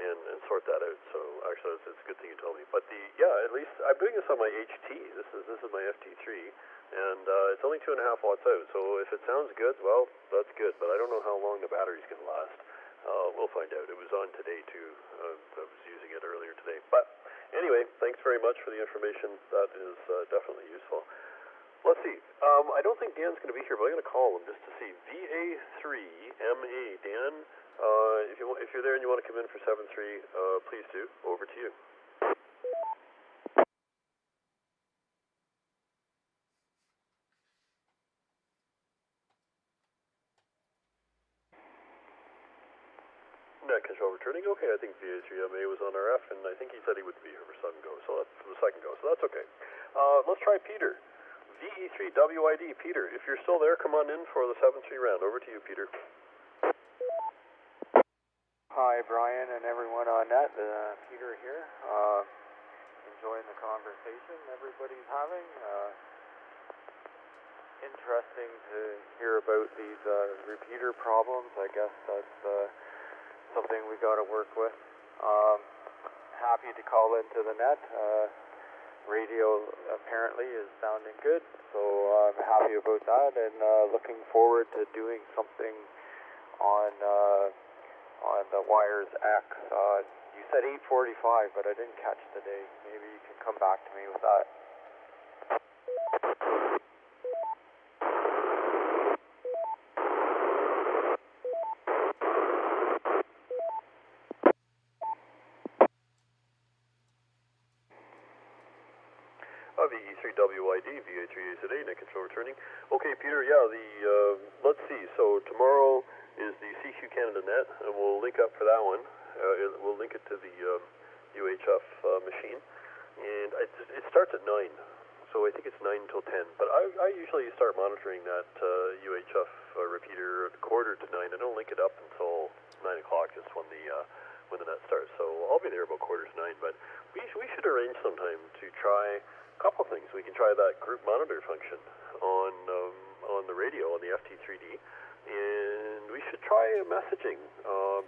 and sort that out. So actually, it's a good thing you told me. But at least I'm doing this on my HT. This is my FT3. And it's only 2.5 watts out, so if it sounds good, well, that's good. But I don't know how long the battery's going to last. We'll find out. It was on today, too. I was using it earlier today. But anyway, thanks very much for the information. That is definitely useful. Let's see. I don't think Dan's going to be here, but I'm going to call him just to see. VA3MA, Dan, if you're there and you want to come in for 7-3, please do. Over to you. Net control returning. Okay, I think VA3MA was on RF, and I think he said he would be here for the second go, so that's okay. Let's try Peter. VE3WID. Peter, if you're still there, come on in for the 7-3 round. Over to you, Peter.
Hi, Brian and everyone on net. Peter here. Enjoying the conversation everybody's having. Interesting to hear about these repeater problems. I guess that's something we got to work with. Happy to call into the net. Radio apparently is sounding good, so I'm happy about that, and looking forward to doing something on the Wires X. You said 8:45, but I didn't catch the day. Maybe you can come back to me with that.
VE3WID, VA3A net control returning. Okay, Peter, let's see. So tomorrow is the CQ Canada net, and we'll link up for that one. We'll link it to the UHF machine. And it starts at 9, so I think it's 9 until 10. But I usually start monitoring that UHF repeater at 8:45 to 9. I don't link it up until 9 o'clock, just when the net starts. So I'll be there about 8:45 to 9. But we should arrange sometime to try a couple things. We can try that group monitor function on the
radio on the FT3D, and we should try messaging,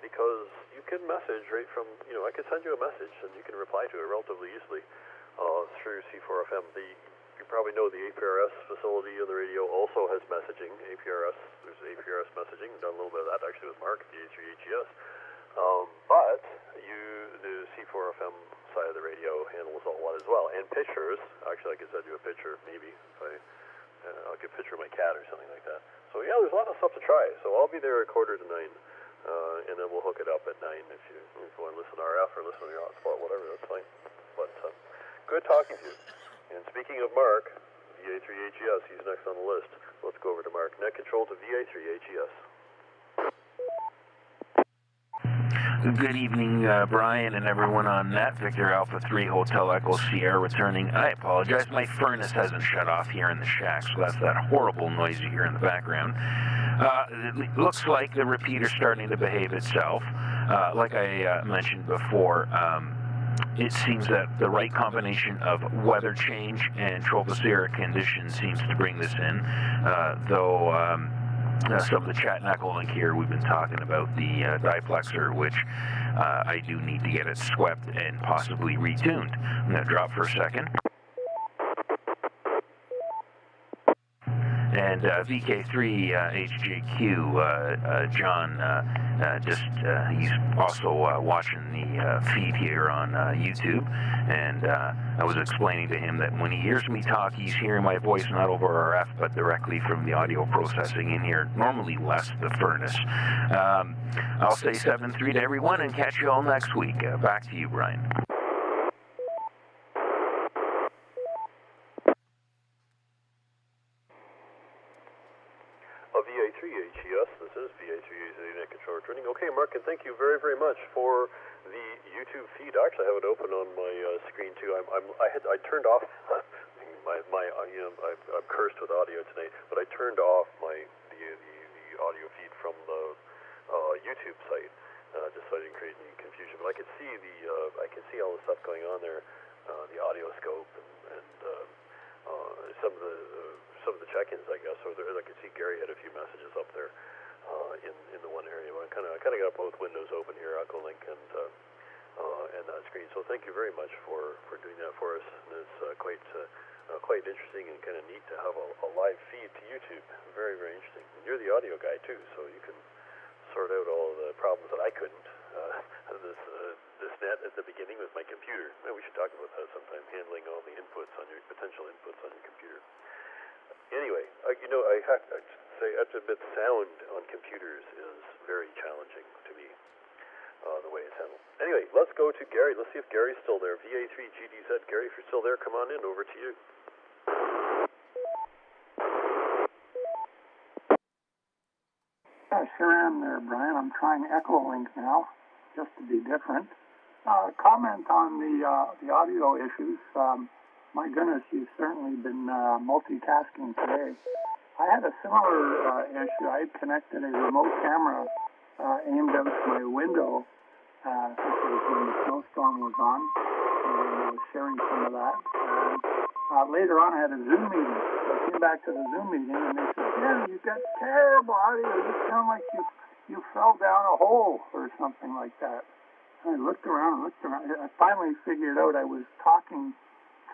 because you can message right from, I can send you a message and you can reply to it relatively easily through C4FM. You probably know the APRS facility on the radio also has messaging. There's APRS messaging. We've done a little bit of that actually with Mark at the VE3HES. But the C4FM side of the radio handles all that as well. And pictures. Actually, I could send you a picture, maybe, if I'll get a picture of my cat or something like that. So yeah, there's a lot of stuff to try. So I'll be there at 8:45 to 9, and then we'll hook it up at 9 if you want to listen to RF or listen to your hotspot, whatever, that's fine. But good talking to you. And speaking of Mark, VA3HES, he's next on the list. Let's go over to Mark. Net control to VA3HES.
Good evening, Brian and everyone on net. Victor Alpha 3 Hotel Echo Sierra returning. I apologize, my furnace hasn't shut off here in the shack, so that's that horrible noise you hear in the background. It looks like the repeater's starting to behave itself. Like I mentioned before, it seems that the right combination of weather change and tropospheric conditions seems to bring this in, though some of the chat and Echolink here, we've been talking about the diplexer, which I do need to get it swept and possibly retuned. I'm going to drop for a second. And VK3 HJQ, John, he's also watching the feed here on YouTube, and I was explaining to him that when he hears me talk, he's hearing my voice not over RF, but directly from the audio processing in here, normally less the furnace. I'll say 7-3 to everyone and catch you all next week. Back to you, Brian.
VA3HES, this is VA3HES Net Control returning. Okay, Mark, and thank you very, very much for the YouTube feed. I actually have it open on my screen too. I turned off I'm cursed with audio tonight, but I turned off the audio feed from the YouTube site just so I didn't create any confusion. But I could see all the stuff going on there, the audio scope and some of the check-ins, I guess. So I could see Gary had a few messages up there in the one area. But I kind of got both windows open here, Echolink and that screen. So thank you very much for doing that for us. And it's quite interesting and kind of neat to have a live feed to YouTube. Very, very interesting. And you're the audio guy too, so you can sort out all the problems that I couldn't. This net at the beginning with my computer. We should talk about that sometime. Handling all the inputs on your potential inputs on your computer. Anyway, I have to admit, sound on computers is very challenging to me, the way it's handled. Anyway, let's go to Gary. Let's see if Gary's still there. VA3GDZ. Gary, if you're still there, come on in. Over to you.
I sure am there, Brian. I'm trying Echolink now, just to be different. Comment on the audio issues. My goodness, you've certainly been multitasking today. I had a similar issue. I had connected a remote camera aimed out my window. I think it was when the snowstorm was on, and I was sharing some of that. Later on, I had a Zoom meeting. So I came back to the Zoom meeting, and they said, "Yeah, you've got terrible audio. You sound like you fell down a hole or something like that." And I looked around. I finally figured out I was talking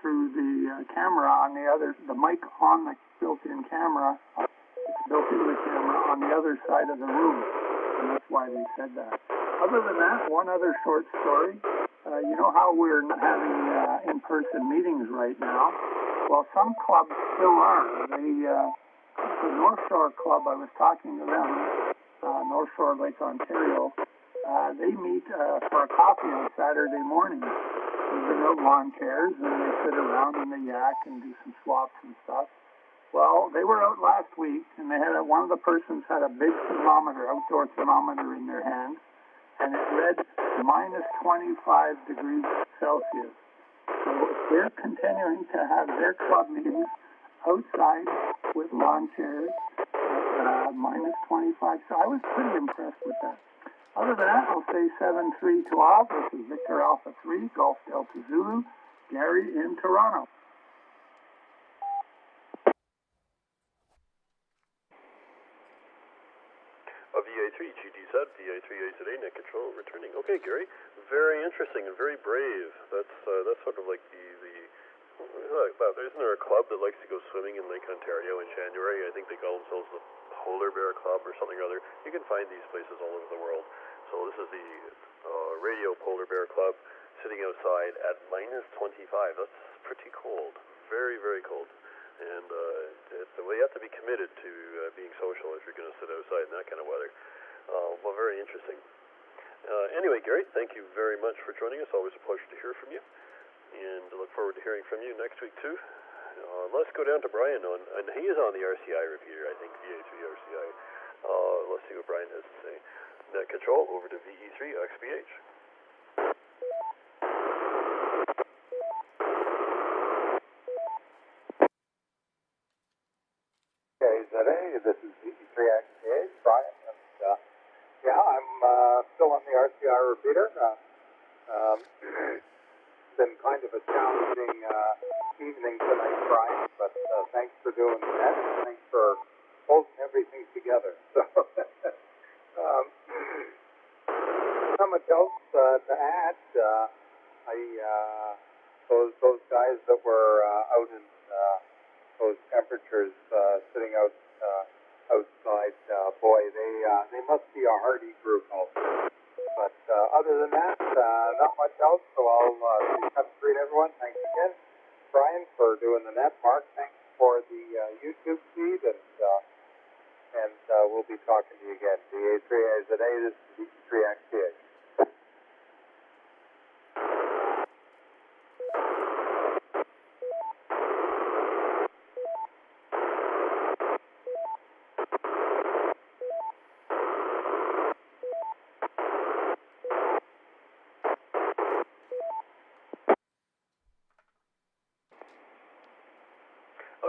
through the camera on the mic on the built-in camera. It's built into the camera on the other side of the room, and that's why they said that. Other than that, one other short story. You know how we're having in-person meetings right now? Well, some clubs still are. The North Shore Club, I was talking to them, North Shore Lake Ontario. They meet for a coffee on Saturday morning. They bring out lawn chairs and they sit around in the yak and do some swaps and stuff. Well, they were out last week and they had one of the persons had a big thermometer, outdoor thermometer in their hand, and it read minus 25 degrees Celsius. So they're continuing to have their club meetings outside with lawn chairs at minus 25. So I was pretty impressed with that. Other than that, I'll say 7-3 to all. This is Victor Alpha 3, Golf Delta Zulu, Gary in Toronto.
A VA3, GDZ, VA3AZA, net control, returning. Okay, Gary, very interesting and very brave. That's sort of like isn't there a club that likes to go swimming in Lake Ontario in January? I think they call themselves the Polar Bear Club or something or other. You can find these places all over the world. So this is the Radio Polar Bear Club sitting outside at -25. That's pretty cold. Very, very cold. And you have to be committed to being social if you're going to sit outside in that kind of weather. Well, very interesting. Anyway, Gary, thank you very much for joining us. Always a pleasure to hear from you. And I look forward to hearing from you next week, too. Let's go down to Brian, and he is on the RCI repeater, I think, VA3 RCI. Let's see what Brian has to say. Net control, over to VE3 XBH.
Today, this is VE3XPH, Brian, and I'm still on the RCI repeater. It's been kind of a challenging evening tonight, Brian, but thanks for doing that, and thanks for holding everything together. So, not much else to add. Those guys that were out in those temperatures sitting outside, boy, they must be a hardy group also. But other than that, not much else, so I'll have to greet everyone. Thanks again, Brian, for doing the net. Mark, thanks for the YouTube feed, and we'll be talking to you again. VA3AZA, this is VE3XPH.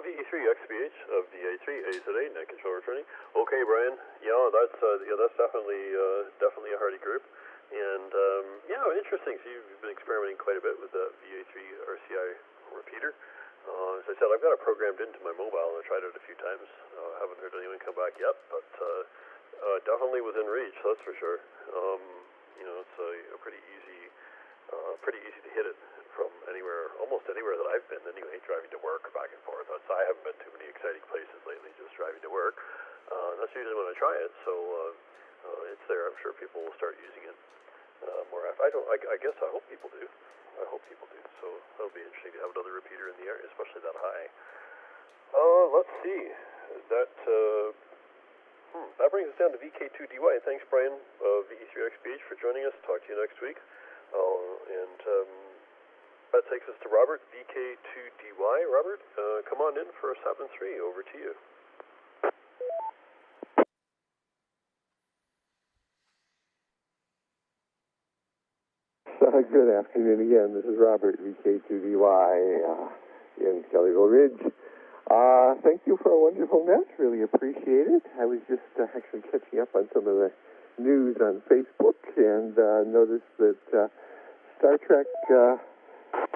VE3XBH of VA3AZA, net control returning. Okay, Brian. Yeah, that's definitely a hardy group, and interesting. So you've been experimenting quite a bit with the VA3 RCI repeater. As I said, I've got it programmed into my mobile, and I tried it a few times. Haven't heard anyone come back yet, but definitely within reach. That's for sure. It's a pretty easy to hit it from anywhere, almost anywhere that I've been anyway, driving to work or back and forth. I haven't been too many exciting places lately, just driving to work. That's usually when I try it, so it's there. I'm sure people will start using it more often. I guess I hope people do. So that'll be interesting to have another repeater in the area, especially that high. Let's see. That brings us down to VK2DY. Thanks, Brian, VE3XBH, for joining us. Talk to you next week. That takes us to Robert, VK2DY. Robert, come on in for a 7-3. Over to you.
Good afternoon again. This is Robert, VK2DY, in Kellyville Ridge. Thank you for a wonderful net. Really appreciate it. I was just actually catching up on some of the news on Facebook and noticed that Star Trek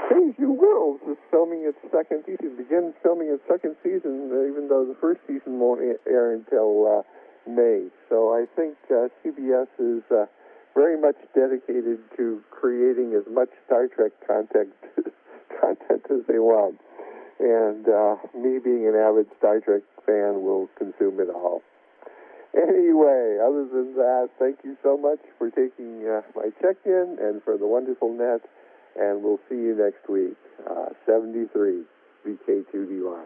Strange New Worlds is filming its second season, begins filming its second season, even though the first season won't air until May. So I think CBS is very much dedicated to creating as much Star Trek content as they want. And me being an avid Star Trek fan will consume it all. Anyway, other than that, thank you so much for taking my check-in and for the wonderful net, and we'll see you next week. 73, VK2DY.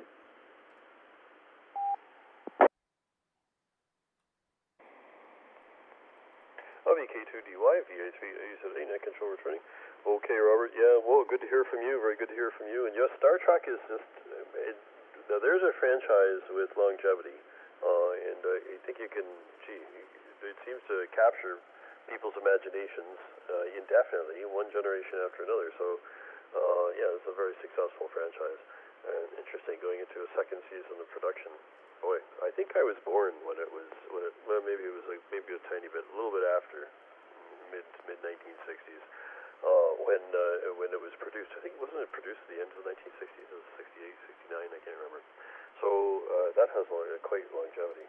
VK2DY, VA3AZA, net control returning. Okay, Robert. Yeah, well, good to hear from you. Very good to hear from you. And yes, Star Trek is just, there's a franchise with longevity. And I think you can, it seems to capture people's imaginations indefinitely, one generation after another. So, it's a very successful franchise. And interesting going into a second season of production. Boy, I think I was born when it was, maybe it was like, maybe a tiny bit, a little bit after, mid 1960s, when it was produced. I think, wasn't it produced at the end of the 1960s? It was 68, 69, I can't remember. So that has quite longevity.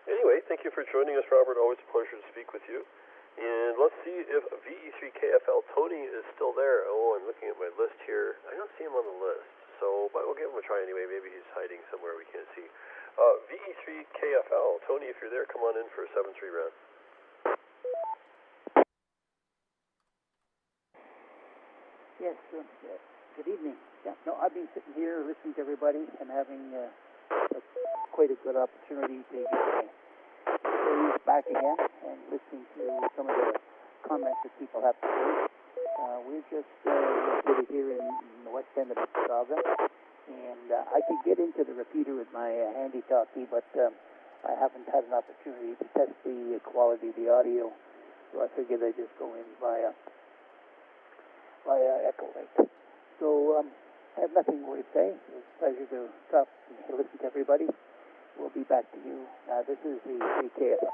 Anyway, thank you for joining us, Robert. Always a pleasure to speak with you. And let's see if VE3KFL Tony is still there. Oh, I'm looking at my list here. I don't see him on the list, so but we'll give him a try anyway. Maybe he's hiding somewhere we can't see. VE3KFL Tony, if you're there, come on in for a 7-3 round.
Yes, good evening. Yeah, no, I've been sitting here listening to everybody and having quite a good opportunity to get my series back again and listening to some of the comments that people have to say. We're just located here in the west end of Mississauga, and I could get into the repeater with my handy talkie, but I haven't had an opportunity to test the quality of the audio, so I figured I'd just go in via Echolink. So I have nothing more to say. It's a pleasure to talk and listen to everybody. We'll be back to you. This is the VKF.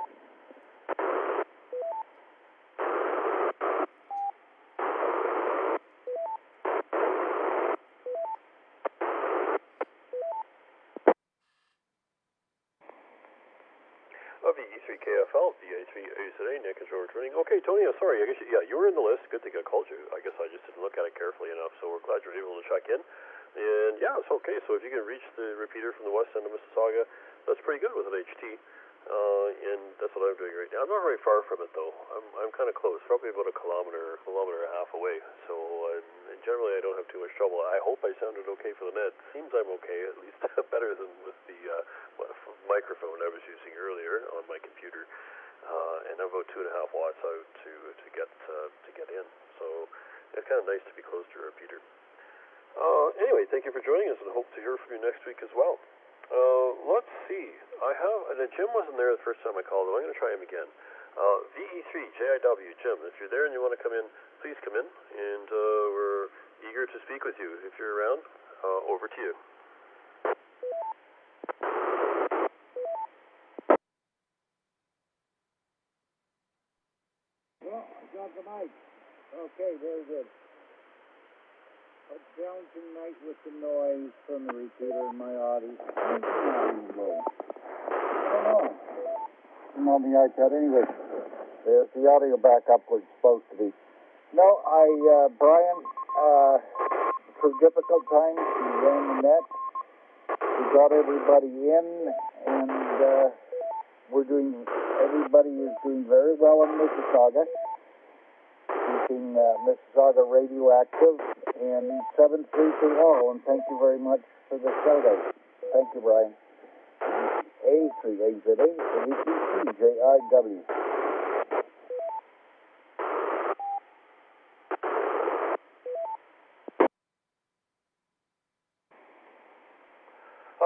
VE3KFL, VA3AZA, net control returning. Okay, Tony, I'm sorry. I guess you were in the list. Good thing I called you. I guess I just didn't look at it carefully enough, so we're glad you're able to check in. And yeah, it's okay. So if you can reach the repeater from the west end of Mississauga, that's pretty good with an HT. And that's what I'm doing right now. I'm not very far from it, though. I'm kind of close, probably about a kilometer and a half away. So generally, I don't have too much trouble. I hope I sounded okay for the net. Seems I'm okay, at least better than with the microphone I was using earlier on my computer. And I'm about 2.5 watts out to get in. So it's kind of nice to be close to a repeater. Anyway, thank you for joining us, and hope to hear from you next week as well. Let's see. Jim wasn't there the first time I called him. I'm going to try him again. VE3JIW, Jim, if you're there and you want to come in, please come in, and we're eager to speak with you. If you're around, over to you.
Well, I got the mic. Okay, very good. A challenging night with the noise from the repeater in my audio. I don't know. I'm on the iPad anyway. The audio backup was supposed to be. No, Brian, for difficult times, we ran the net. We got everybody in, and everybody is doing very well in Mississauga. Keeping Mississauga radioactive, and 7-3 to all, and thank you very much for the shout-out. Thank you, Brian. A3AZA, VE3JIW.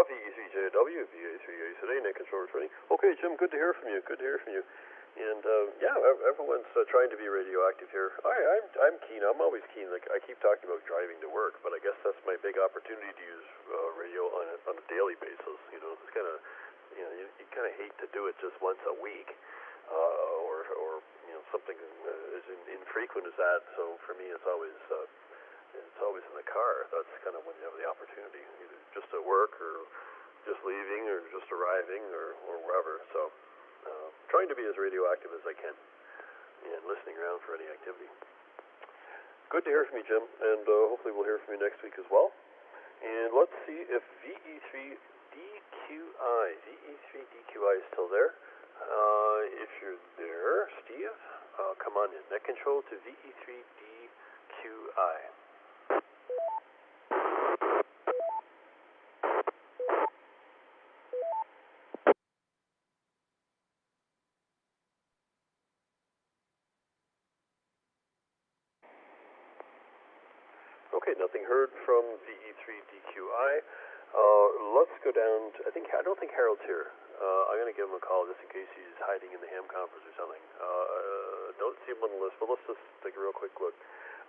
VE3JW, VA3AZA, net control returning. Okay, Jim, good to hear from you. And yeah, everyone's trying to be radioactive here. I'm keen. I'm always keen. Like I keep talking about driving to work, but I guess that's my big opportunity to use radio on a daily basis. You know, it's kind of you kind of hate to do it just once a week, or something as infrequent as that. So for me, it's always in the car. That's kind of when you have the opportunity, either just at work or just leaving or just arriving or wherever. So. Trying to be as radioactive as I can and listening around for any activity. Good to hear from you, Jim, and hopefully we'll hear from you next week as well. And let's see if VE3DQI is still there. If you're there, Steve, come on in. Net control to VE3DQI. Okay, nothing heard from VE3DQI. Let's go down to, I don't think Harold's here. I'm going to give him a call just in case he's hiding in the ham conference or something. Don't see him on the list, but let's just take a real quick look.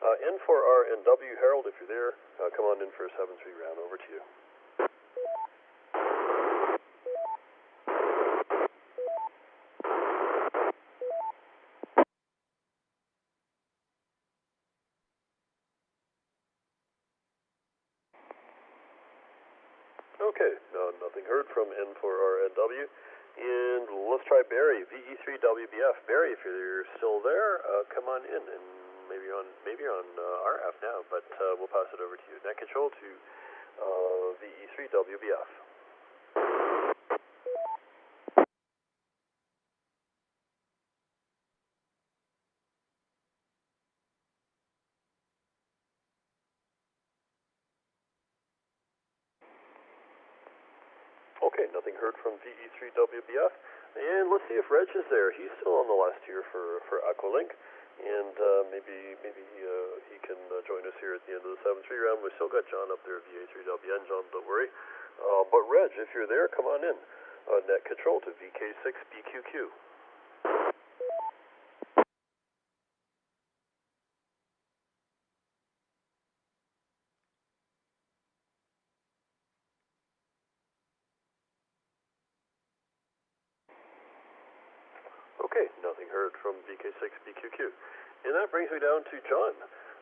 N4RNW, Harold, if you're there, come on in for a 7-3 round. Over to you. Okay, nothing heard from N4RNW. And And let's try Barry, VE3WBF. Barry, if you're still there, come on in, and maybe you're on RF now, but we'll pass it over to you. Net control to VE3WBF. Okay, nothing heard from VE3WBF. And let's see if Reg is there. He's still on the last tier for Echolink. And maybe he can join us here at the end of the 7-3 round. We've still got John up there at VA3WN. John, don't worry. But Reg, if you're there, come on in. Net control to VK6BQQ. Okay, nothing heard from VK6BQQ. And that brings me down to John,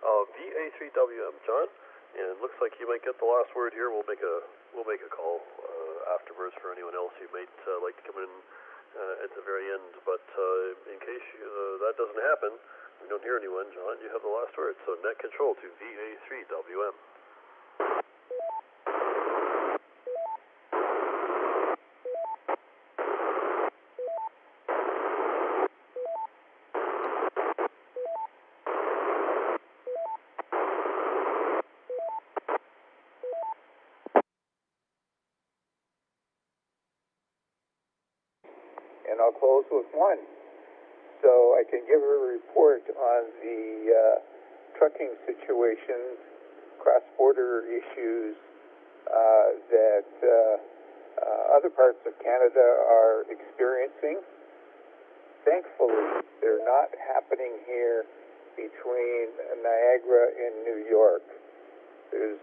VA3WM. John, and it looks like you might get the last word here. We'll make a call afterwards for anyone else who might like to come in at the very end. But in case that doesn't happen, we don't hear anyone, John, you have the last word. So net control to VA3WM.
And I'll close with one. So I can give a report on the trucking situations, cross-border issues that other parts of Canada are experiencing. Thankfully, they're not happening here between Niagara and New York. There's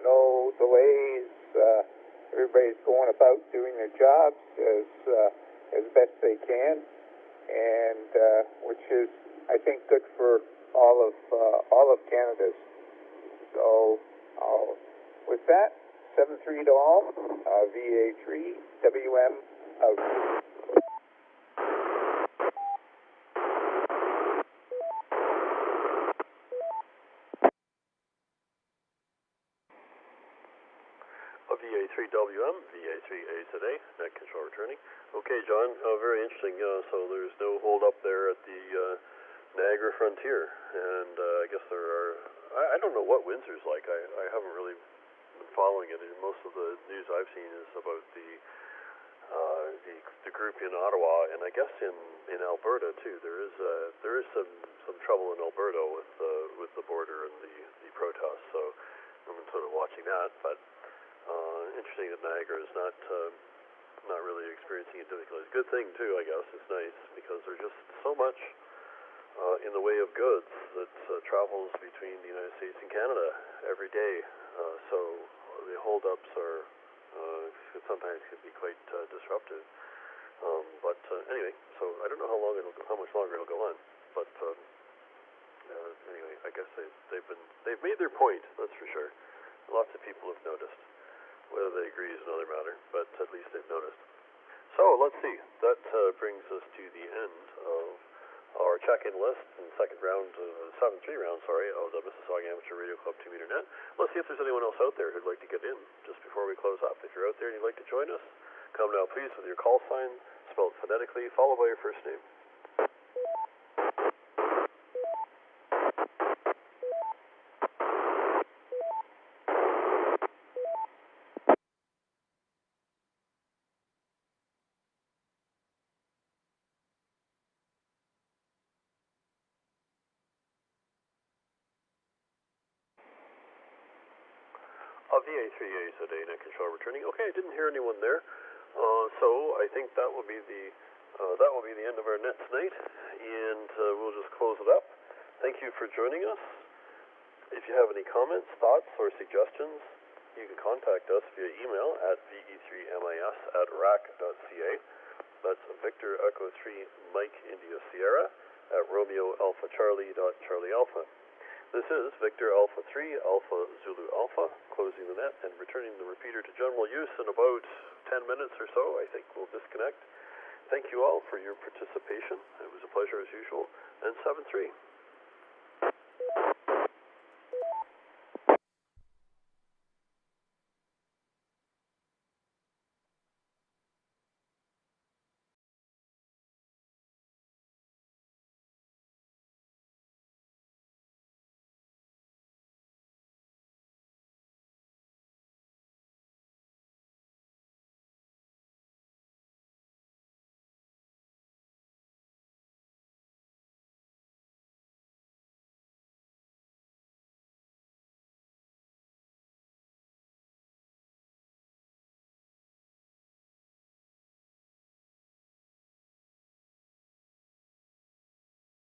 no delays. Everybody's going about doing their jobs as best they can, and which is, I think, good for all of Canada. So, with that, 7-3 to all. VA3 WM out.
VA3WM, VA3A today, net control returning. Okay, John, very interesting. So there's no hold up there at the Niagara frontier, and I guess there are. I don't know what Windsor's like. I haven't really been following it. Most of the news I've seen is about the group in Ottawa, and I guess in Alberta too. There is some trouble in Alberta with the border and the protests. So I'm sort of watching that, but. Interesting that Niagara is not really experiencing a difficulty. It's a good thing too, I guess. It's nice because there's just so much in the way of goods that travels between the United States and Canada every day. So the holdups are sometimes can be quite disruptive. But anyway, so I don't know how much longer it'll go on. But anyway, I guess they've made their point. That's for sure. Lots of people have noticed. Whether they agree is another matter, but at least they've noticed. So, let's see. That brings us to the end of our check-in list in the second round, 7-3 round, of the Mississauga Amateur Radio Club 2-meter net. Let's see if there's anyone else out there who'd like to get in just before we close up. If you're out there and you'd like to join us, come now, please, with your call sign, spelled phonetically, followed by your first name. VA3A today, net control returning. Okay, I didn't hear anyone there, so I think that will be the end of our net tonight, and we'll just close it up. Thank you for joining us. If you have any comments, thoughts, or suggestions, you can contact us via email at ve3mis@rac.ca. That's Victor Echo 3 Mike India Sierra at Romeo Alpha Charlie Alpha. This is Victor Alpha 3 Alpha Zulu Alpha, closing the net and returning the repeater to general use in about 10 minutes or so. I think we'll disconnect. thank you all for your participation. It was a pleasure as usual. And 7-3.